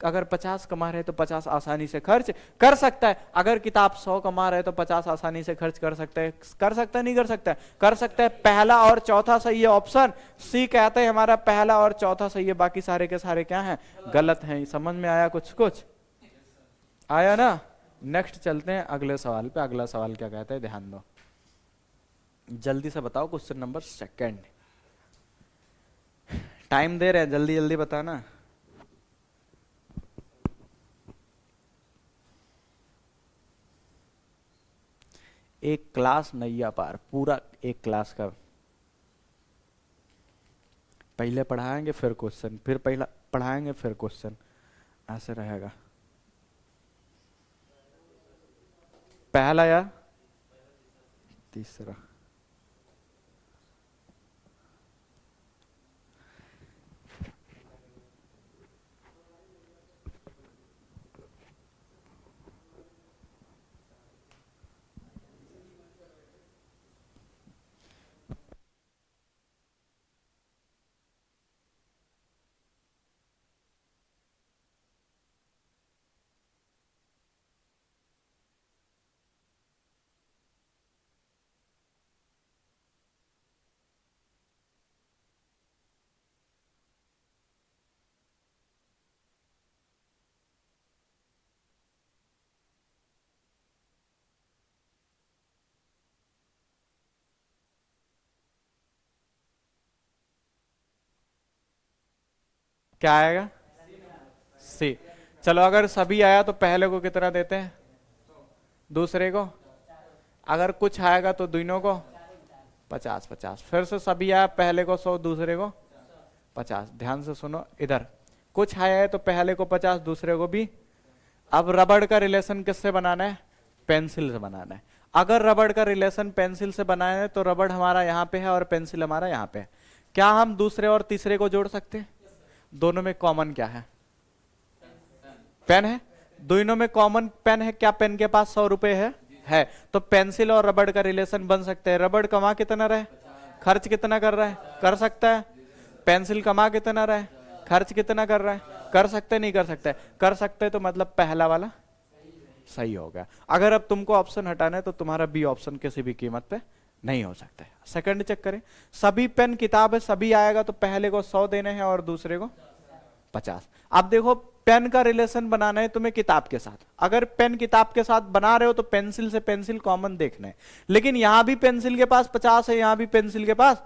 अगर 50 कमा रहे तो 50 आसानी से खर्च कर सकता है। अगर किताब 100 कमा रहे तो 50 आसानी से खर्च कर सकते हैं, कर सकता है नहीं कर सकता है, कर सकता है। पहला और चौथा सही है, ऑप्शन सी कहते हैं हमारा पहला और चौथा सही है, बाकी सारे के सारे क्या हैं, गलत हैं। समझ में आया, कुछ कुछ आया ना। नेक्स्ट चलते हैं अगले सवाल पे। अगला सवाल क्या कहता है, ध्यान दो, जल्दी से बताओ। क्वेश्चन नंबर 2, टाइम दे रहे हैं, जल्दी जल्दी बताना। एक क्लास नैया पार, पूरा एक क्लास का पहले पढ़ाएंगे फिर क्वेश्चन, फिर पहला पढ़ाएंगे फिर क्वेश्चन, ऐसे रहेगा। पहला या तीसरा, क्या आएगा, सी। चलो अगर सभी आया तो पहले को कितना देते हैं, दूसरे को। अगर कुछ आएगा तो दोनों को 50 50, फिर से सभी आया, पहले को 100 दूसरे को 50। ध्यान से सुनो, इधर कुछ आया है तो पहले को 50 दूसरे को भी। अब रबड़ का रिलेशन किससे बनाना है, पेंसिल से बनाना है। अगर रबड़ का रिलेशन पेंसिल से बनाना है तो रबड़ हमारा यहाँ पे है और पेंसिल हमारा यहाँ पे है। क्या हम दूसरे और तीसरे को जोड़ सकते हैं, दोनों में कॉमन क्या है, पेन है। दोनों में कॉमन पेन है, क्या पेन के पास 100 रुपए है, तो पेंसिल और रबड़ का रिलेशन बन सकते हैं। रबड़ कमा कितना रहे, खर्च कितना कर रहा है, कर सकता है। पेंसिल कमा कितना रहा है, खर्च कितना कर रहा है, कर सकते नहीं कर सकते, कर सकते। तो मतलब पहला वाला सही होगा। अगर अब तुमको ऑप्शन हटाना है तो तुम्हारा बी ऑप्शन किसी भी कीमत पे नहीं हो सकता है। सेकंड चेक करें, सभी पेन किताब है, सभी आएगा तो पहले को 100 देने हैं और दूसरे को 50। अब देखो पेन का रिलेशन बनाना है तुम्हें किताब के साथ। अगर पेन किताब के साथ बना रहे हो तो पेंसिल से पेंसिल कॉमन देखना है, लेकिन यहां भी पेंसिल के पास 50 है, यहां भी पेंसिल के पास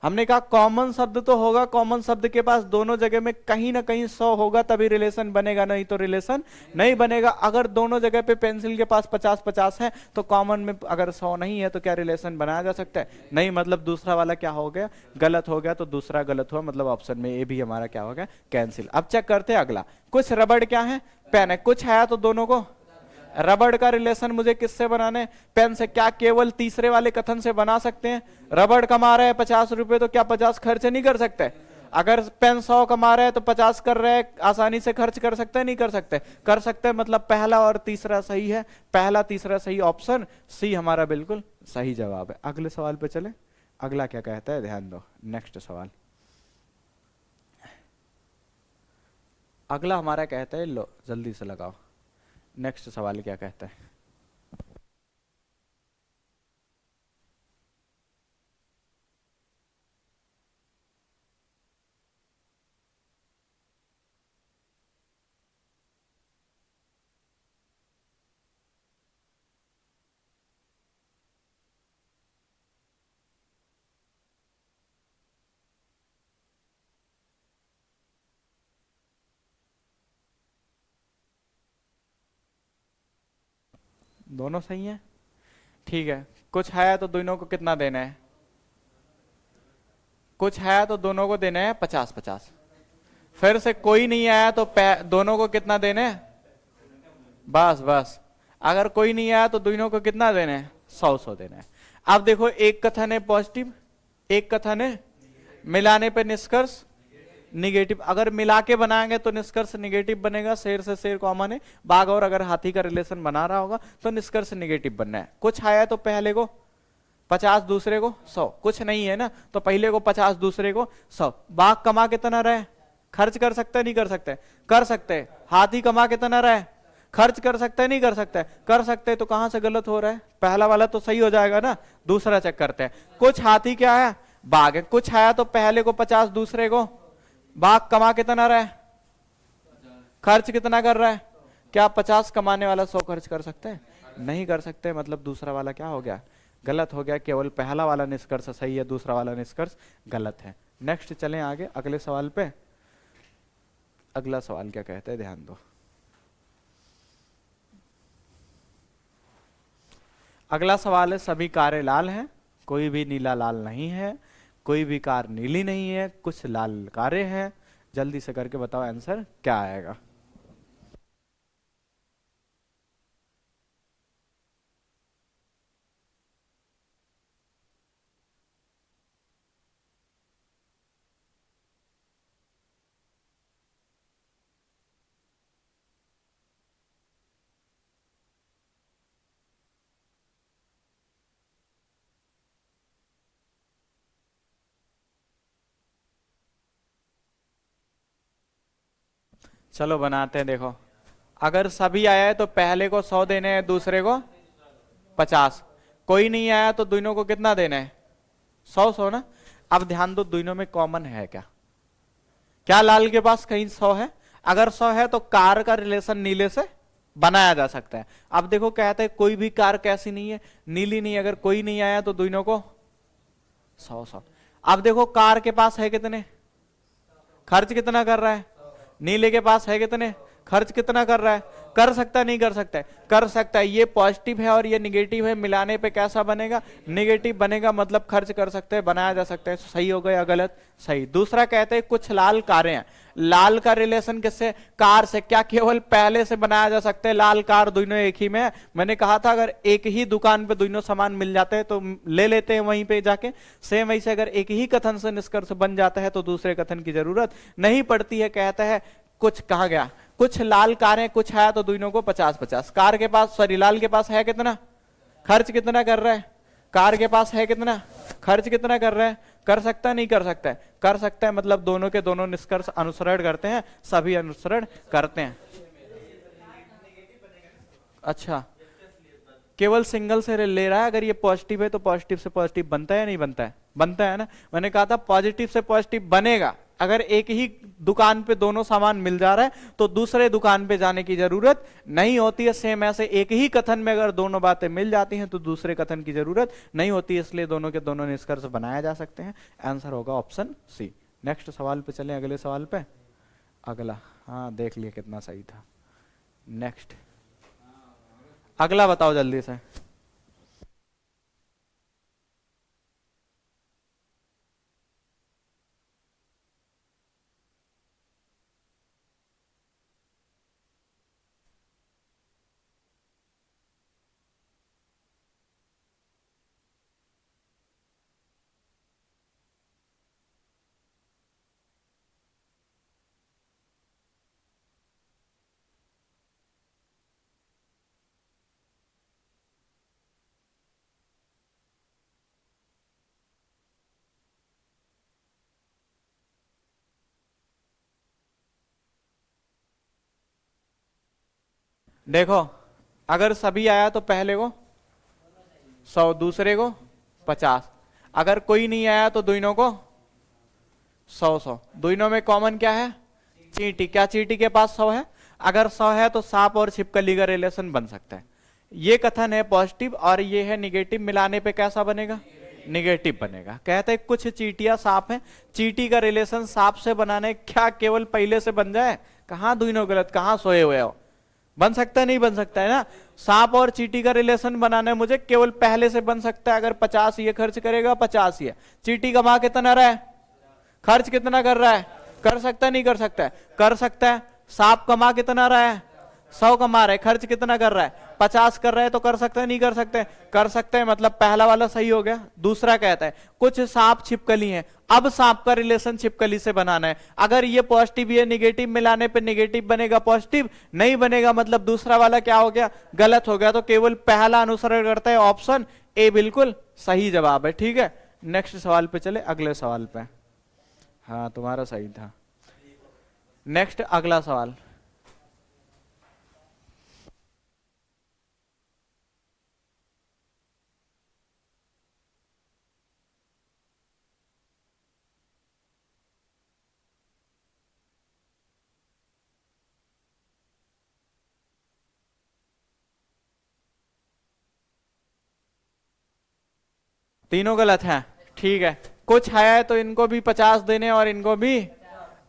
हमने कहा कॉमन शब्द तो होगा, कॉमन शब्द के पास दोनों जगह में कहीं ना कहीं 100 होगा तभी रिलेशन बनेगा, नहीं तो रिलेशन नहीं बनेगा। अगर दोनों जगह पे पेंसिल के पास 50-50 है तो कॉमन में अगर 100 नहीं है तो क्या रिलेशन बनाया जा सकता है? नहीं, मतलब दूसरा वाला क्या हो गया? गलत हो गया। तो दूसरा गलत हुआ, मतलब ऑप्शन में ए भी हमारा क्या हो गया? कैंसिल। अब चेक करते हैं अगला। कुछ रबड़ क्या है? पेन है। कुछ है तो दोनों को रबड़ का रिलेशन मुझे किससे बनाने? पेन से। क्या केवल तीसरे वाले कथन से बना सकते हैं? रबड़ कमा रहे हैं 50 रुपए तो क्या 50 खर्च नहीं कर सकते? अगर पेन 100 कमा रहे हैं तो 50 कर रहे हैं, आसानी से खर्च कर सकते हैं? नहीं कर सकते? कर सकते हैं। मतलब पहला और तीसरा सही है, पहला तीसरा सही, ऑप्शन सी हमारा बिल्कुल सही जवाब है। अगले सवाल पे चले। अगला क्या कहता है, ध्यान दो। नेक्स्ट सवाल अगला हमारा कहता है, लो जल्दी से लगाओ। नेक्स्ट सवाल क्या कहता है? दोनों सही है, ठीक है। कुछ है तो दोनों को कितना देना है? कुछ है तो दोनों को देना है 50-50। फिर से कोई नहीं आया तो दोनों को कितना देना है? बस बस। अगर कोई नहीं आया तो दोनों को कितना देना है? 100-100 देना है। अब देखो, एक कथन है पॉजिटिव, एक कथन है मिलाने पे निष्कर्ष निगेटिव। अगर मिला के बनाएंगे तो निष्कर्ष निगेटिव बनेगा। शेर से शेर कॉमन है, बाघ और अगर हाथी का रिलेशन बना रहा होगा तो निष्कर्ष निगेटिव बनना है। कुछ आया तो पहले को 50, दूसरे को 100। कुछ नहीं है ना, तो पहले को 50, दूसरे को 100। बाघ कमा कितना रहे? खर्च कर सकते नहीं कर सकते? कर सकते। हाथी कमा कितना रहे? खर्च कर सकते हैं नहीं कर सकते? कर सकते। तो कहां से गलत हो रहा है? पहला वाला तो सही हो जाएगा ना। दूसरा चेक करते हैं। कुछ हाथी क्या है? बाघ है। कुछ आया तो पहले को 50, दूसरे को। बाघ कमा कितना रहा है? खर्च कितना कर रहा है? क्या 50 कमाने वाला 100 खर्च कर सकते हैं? नहीं कर सकते। मतलब दूसरा वाला क्या हो गया? गलत हो गया। केवल पहला वाला निष्कर्ष सही है, दूसरा वाला निष्कर्ष गलत है। नेक्स्ट चलें आगे अगले सवाल पे। अगला सवाल क्या कहते हैं, ध्यान दो। अगला सवाल है, सभी कारें लाल हैं, कोई भी नीला लाल नहीं है, कोई भी कार नीली नहीं है, कुछ लाल कारें हैं। जल्दी से करके बताओ आंसर क्या आएगा। चलो बनाते हैं। देखो, अगर सभी आया है तो पहले को 100 देने हैं, दूसरे को 50। कोई नहीं आया तो दोनों को कितना देना है? 100-100 ना। अब ध्यान दो, दोनों में कॉमन है क्या? क्या लाल के पास कहीं 100 है? अगर 100 है तो कार का रिलेशन नीले से बनाया जा सकता है। अब देखो, कहते हैं कोई भी कार कैसी नहीं है? नीली नहीं। अगर कोई नहीं आया तो दोनों को 100-100। अब देखो, कार के पास है कितने? खर्च कितना कर रहा है? नीले के पास है कितने? खर्च कितना कर रहा है? कर सकता है नहीं कर सकता है? कर सकता है। ये पॉजिटिव है और ये निगेटिव है, मिलाने पे कैसा बनेगा? निगेटिव बनेगा। मतलब खर्च कर सकते हैं, बनाया जा सकता है। सही हो गया गलत? सही। दूसरा कहते हैं कुछ लाल कारें हैं। लाल का रिलेशन किससे? कार से। क्या केवल पहले से बनाया जा सकता है? लाल कार दोनों एक ही में है। मैंने कहा था अगर एक ही दुकान पे दोनों सामान मिल जाते हैं तो ले लेते हैं वहीं पे जाके। सेम वैसे अगर एक ही कथन से निष्कर्ष बन जाता है तो दूसरे कथन की जरूरत नहीं पड़ती है। कहता है कुछ, कहा गया कुछ लाल कारें, कुछ है तो दोनों को 50-50। कार के पास, सॉरी लाल के पास है कितना? खर्च कितना कर रहा है? कार के पास है कितना? खर्च कितना कर रहा है? कर सकता है नहीं कर सकता है? कर सकता है। मतलब दोनों के दोनों निष्कर्ष अनुसरण करते हैं, सभी अनुसरण करते हैं। अच्छा, केवल सिंगल से ले रहा है। अगर ये पॉजिटिव है तो पॉजिटिव से पॉजिटिव बनता है या नहीं बनता है? बनता है ना। मैंने कहा था पॉजिटिव से पॉजिटिव बनेगा, अगर एक ही दुकान पे दोनों सामान मिल जा रहा है तो दूसरे दुकान पे जाने की जरूरत नहीं होती है। सेम ऐसे एक ही कथन में अगर दोनों बातें मिल जाती हैं तो दूसरे कथन की जरूरत नहीं होती, इसलिए दोनों के दोनों निष्कर्ष बनाया जा सकते हैं। आंसर होगा ऑप्शन सी। नेक्स्ट सवाल पे चलें, अगले सवाल पे। अगला, हाँ देख लिया कितना सही था। नेक्स्ट अगला बताओ जल्दी से। देखो, अगर सभी आया तो पहले को 100, दूसरे को 50। अगर कोई नहीं आया तो दोनों को 100-100। दोनों में कॉमन क्या है? चींटी। क्या चींटी के पास 100 है? अगर 100 है तो सांप और छिपकली का रिलेशन बन सकता है। ये कथन है पॉजिटिव और ये है निगेटिव, मिलाने पे कैसा बनेगा? निगेटिव बनेगा। कहते हैं कुछ चींटियां सांप हैं, चींटी का रिलेशन सांप से बनाने क्या केवल पहले से बन जाए? कहां दोनों गलत, कहां सोए हुए हो? बन सकता है, नहीं बन सकता है ना? सांप और चींटी का रिलेशन बनाना है मुझे, केवल पहले से बन सकता है। अगर 50 ये खर्च करेगा, 50 ये। चींटी कमा कितना रहा है? खर्च कितना कर रहा है? कर सकता है, नहीं कर सकता है? कर सकता है। सांप कमा कितना रहा है? 100 कमा रहा है, खर्च कितना कर रहा है? 50 कर रहा है। तो कर सकता है, नहीं कर सकते? कर सकते हैं। मतलब पहला वाला सही हो गया। दूसरा कहता है कुछ सांप छिपकली हैं, अब सांप का रिलेशन छिपकली से बनाना है। अगर ये पॉजिटिव ये निगेटिव, मिलाने पे निगेटिव बनेगा, पॉजिटिव नहीं बनेगा। मतलब दूसरा वाला क्या हो गया? गलत हो गया। तो केवल पहला अनुसरण करता है, ऑप्शन ए बिल्कुल सही जवाब है। ठीक है, नेक्स्ट सवाल पे चले, अगले सवाल पे। हाँ तुम्हारा सही था। नेक्स्ट अगला सवाल। तीनों गलत हैं। ठीक है, कुछ है तो इनको भी 50 देने और इनको भी,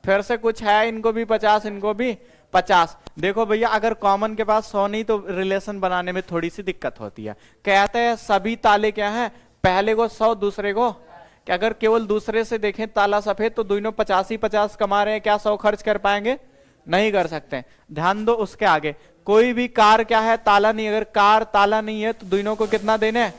फिर से कुछ है इनको भी 50, इनको भी 50। देखो भैया, अगर कॉमन के पास 100 नहीं तो रिलेशन बनाने में थोड़ी सी दिक्कत होती है। कहते हैं सभी ताले क्या हैं? पहले को 100, दूसरे को कि अगर केवल दूसरे से देखें ताला सफेद तो दोनों 50 ही 50 कमा रहे हैं, क्या 100 खर्च कर पाएंगे? नहीं कर सकते। ध्यान दो उसके आगे, कोई भी कार क्या है? ताला नहीं। अगर कार ताला नहीं है तो दोनों को कितना देने हैं?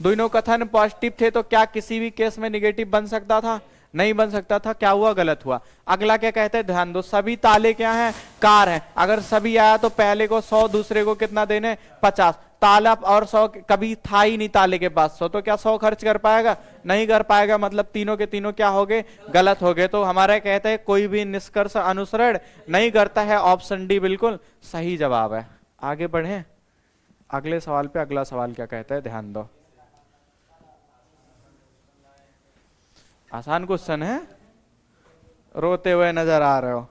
दोनों कथन पॉजिटिव थे तो क्या किसी भी केस में निगेटिव बन सकता था? नहीं बन सकता था। क्या हुआ? गलत हुआ। अगला क्या कहते हैं? ध्यान दो, सभी ताले क्या हैं? कार हैं। अगर सभी आया तो पहले को 100, दूसरे को कितना देने? 50। ताला और 100 कभी था ही नहीं ताले के पास 100, तो क्या 100 खर्च कर पाएगा? नहीं कर पाएगा। मतलब तीनों के तीनों क्या हो गए? गलत हो गए। तो हमारा कहते हैं कोई भी निष्कर्ष अनुसरण नहीं करता है, ऑप्शन डी बिल्कुल सही जवाब है। आगे बढ़े अगले सवाल पे। अगला सवाल क्या कहता है? ध्यान दो, आसान क्वेश्चन है। रोते हुए नजर आ रहे हो।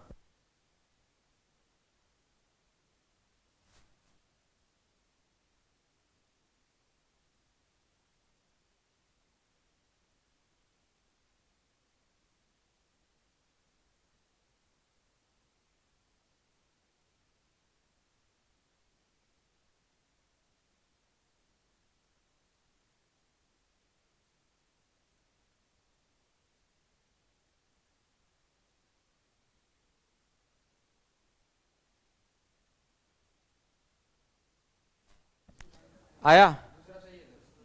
आया?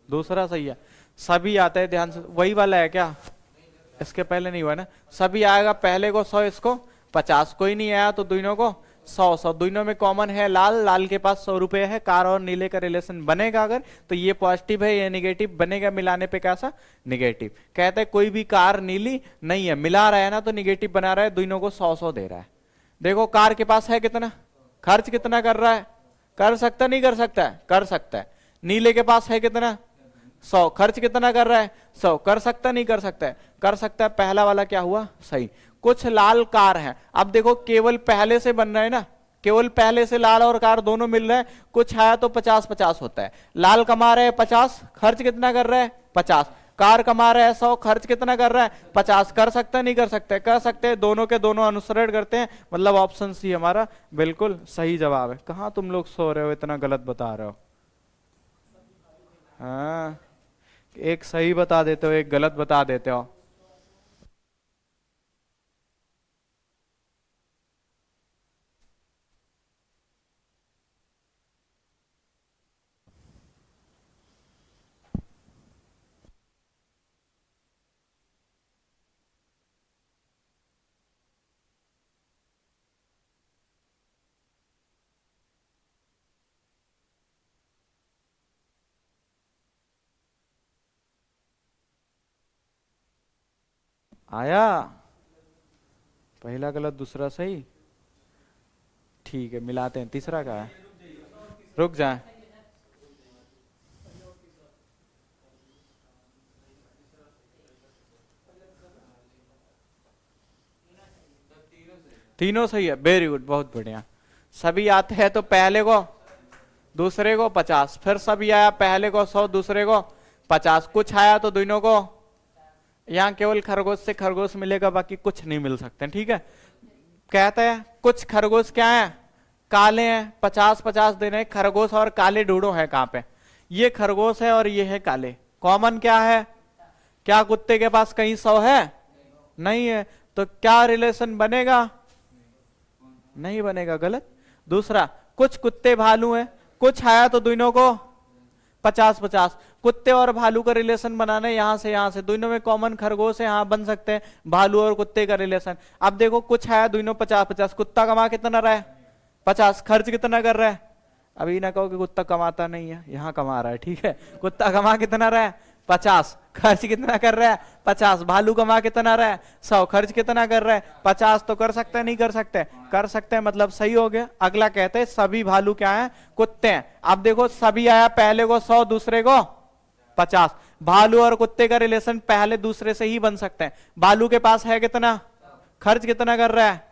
दूसरा सही है। सभी आते हैं, ध्यान से, वही वाला है क्या? इसके पहले नहीं हुआ ना? सभी आएगा, पहले को 100, इसको 50। कोई नहीं आया तो दोनों को 100-100। दोनों में कॉमन है लाल, लाल के पास 100 रुपए है। कार और नीले का रिलेशन बनेगा अगर तो ये पॉजिटिव है, ये निगेटिव बनेगा। मिलाने पे कैसा? निगेटिव। कहते हैं कोई भी कार नीली नहीं है, मिला रहा है ना तो निगेटिव बना रहा है, दोनों को 100-100 दे रहा है। देखो कार के पास है कितना, खर्च कितना कर रहा है? कर सकता नहीं कर सकता है? कर सकता है। नीले के पास है कितना? 100, खर्च कितना कर रहा है? 100, कर सकता नहीं कर सकता है? कर सकता है। पहला वाला क्या हुआ? सही। कुछ लाल कार हैं। अब देखो केवल पहले से बन रहे हैं ना, केवल पहले से लाल और कार दोनों मिल रहे हैं, कुछ आया तो 50-50 होता है। लाल कमा रहे हैं 50, खर्च कितना कर रहे हैं 50, कार कमा रहे हैं 100, खर्च कितना कर रहा है 50। कर सकते हैं नहीं कर सकते, कर सकते हैं, दोनों के दोनों अनुसरण करते हैं, मतलब ऑप्शन सी हमारा बिल्कुल सही जवाब है। कहां तुम लोग सो रहे हो, इतना गलत बता रहे हो। हाँ, एक सही बता देते हो, एक गलत बता देते हो। आया, पहला गलत दूसरा सही, ठीक है मिलाते हैं। तीसरा का है, रुक जाए। तीनों सही है, वेरी गुड, बहुत बढ़िया। सभी आते हैं तो पहले को दूसरे को 50, फिर सभी आया पहले को 100 दूसरे को 50, कुछ आया तो दोनों को, यहाँ केवल खरगोश से खरगोश मिलेगा, बाकी कुछ नहीं मिल सकते। ठीक है, कहते हैं कुछ खरगोश क्या है, काले हैं, 50-50 दे रहे। खरगोश और काले ढूंढो है कहां पे, ये खरगोश है और ये है काले, कॉमन क्या है, क्या कुत्ते के पास कहीं 100 है, नहीं है, तो क्या रिलेशन बनेगा, नहीं बनेगा, गलत। दूसरा, कुछ कुत्ते भालू हैं, कुछ आया तो दोनों को 50-50, कुत्ते और भालू का रिलेशन बनाना है, यहां से दोनों में कॉमन खरगोश है, यहां बन सकते हैं भालू और कुत्ते का रिलेशन। अब देखो कुछ आया दोनों 50-50, कुत्ता कमा कितना रहा है 50, खर्च कितना कर रहा है, अभी ना कहो कि कुत्ता कमाता नहीं है, यहां कमा रहा है। ठीक है, कुत्ता कमा कितना रहा है 50, खर्च कितना कर रहा है 50, भालू कमा कितना रहा है 100, खर्च कितना कर रहा है 50। तो कर सकते हैं नहीं कर सकते, कर सकते हैं, मतलब सही हो गया। अगला कहते हैं सभी भालू क्या है, कुत्ते हैं। अब देखो सभी आया पहले को 100 दूसरे को 50, भालू और कुत्ते का रिलेशन पहले दूसरे से ही बन सकते हैं। भालू के पास है कितना, खर्च कितना कर रहा है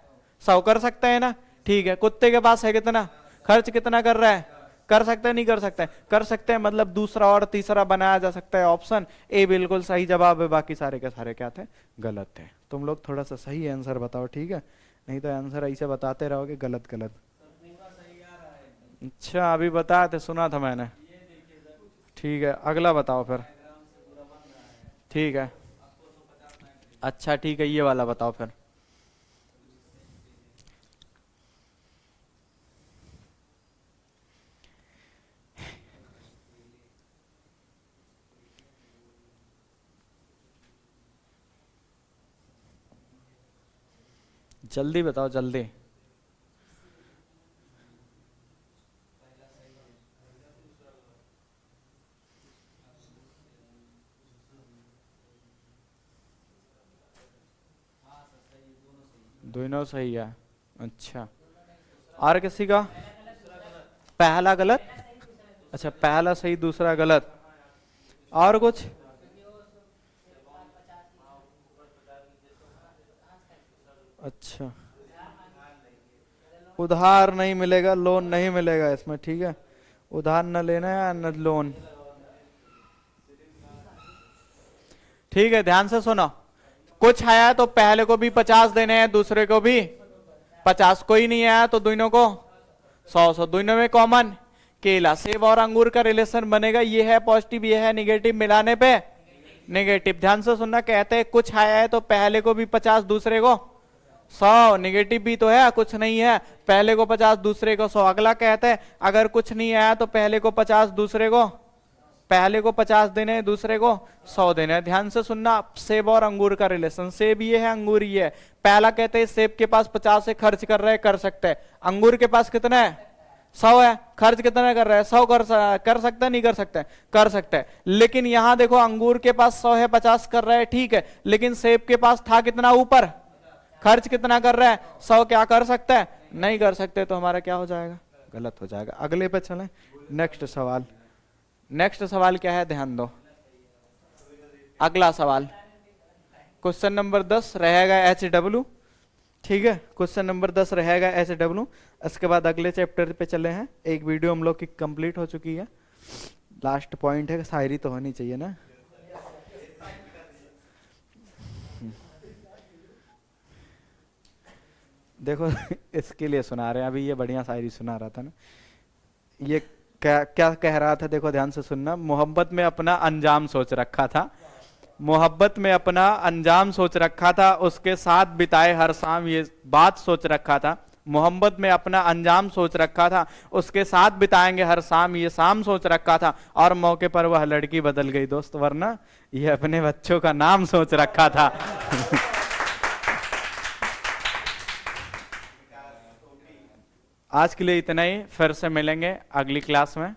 100, कर सकते हैं ना, ठीक है। कुत्ते के पास है कितना, खर्च कितना कर रहा है, कर सकते हैं नहीं कर सकते, कर सकते हैं, मतलब दूसरा और तीसरा बनाया जा सकता है। ऑप्शन ए बिल्कुल सही जवाब है, बाकी सारे के सारे क्या थे, गलत थे। तुम लोग थोड़ा सा सही आंसर बताओ, ठीक है, नहीं तो आंसर ऐसे बताते रहोगे गलत गलत। अच्छा, अभी बताए थे, सुना था मैंने, ठीक है अगला बताओ फिर। ठीक है, अच्छा ठीक है, ये वाला बताओ फिर। जल्दी बताओ जल्दी। दोनों सही है, अच्छा। और किसी का, पहला गलत, अच्छा पहला सही दूसरा गलत, और कुछ, अच्छा उधार नहीं मिलेगा, लोन नहीं मिलेगा इसमें, ठीक है, उधार न लेना है न लोन। ठीक है, ध्यान से सुनो, कुछ आया तो पहले को भी 50 देने हैं, दूसरे को भी 50, कोई नहीं आया तो दोनों को 100-100, दोनों में कॉमन। केला, सेब और अंगूर का रिलेशन बनेगा, ये है पॉजिटिव ये है निगेटिव, मिलाने पे नेगेटिव। ध्यान से सुनना, कहते हैं कुछ आया है तो पहले को भी 50 दूसरे को 100, निगेटिव भी तो है, कुछ नहीं है, पहले को 50 दूसरे को 100। अगला कहते हैं अगर कुछ नहीं आया तो पहले को 50 दूसरे को, पहले को 50 देने हैं, दूसरे को 100 देने हैं। ध्यान से सुनना, सेब और अंगूर का रिलेशन, सेब ये है अंगूर ये है। पहला कहते हैं सेब के पास 50 से खर्च कर रहे हैं, कर सकते हैं। अंगूर के पास कितना है 100 है, खर्च कितना कर रहा है 100, कर सकते हैं नहीं कर सकते, कर सकते हैं। लेकिन यहां देखो अंगूर के पास 100 है, 50 कर रहा है, ठीक है, लेकिन सेब के पास था कितना ऊपर, खर्च कितना कर रहा है 100, क्या कर सकता है, नहीं कर सकते, तो हमारा क्या हो जाएगा, गलत हो जाएगा। अगले पे चलें, नेक्स्ट सवाल। नेक्स्ट सवाल क्या है, ध्यान दो, अगला सवाल क्वेश्चन नंबर 10 रहेगा HW। ठीक है, क्वेश्चन नंबर 10 रहेगा SW। इसके बाद अगले चैप्टर पे चले हैं। एक वीडियो हम लोग की कंप्लीट हो चुकी है। लास्ट पॉइंट है, शायरी तो होनी चाहिए ना। देखो इसके लिए सुना रहे हैं अभी, ये बढ़िया शायरी सुना रहा था ना। ये क्या क्या कह रहा था, देखो ध्यान से सुनना। मोहब्बत में अपना अंजाम सोच रखा था, मोहब्बत में अपना अंजाम सोच रखा था, उसके साथ बिताए हर शाम ये बात सोच रखा था। मोहब्बत में अपना अंजाम सोच रखा था, उसके साथ बिताएंगे हर शाम ये शाम सोच रखा था, और मौके पर वह लड़की बदल गई दोस्त, वरना ये अपने बच्चों का नाम सोच रखा था। आज के लिए इतना ही, फिर से मिलेंगे अगली क्लास में।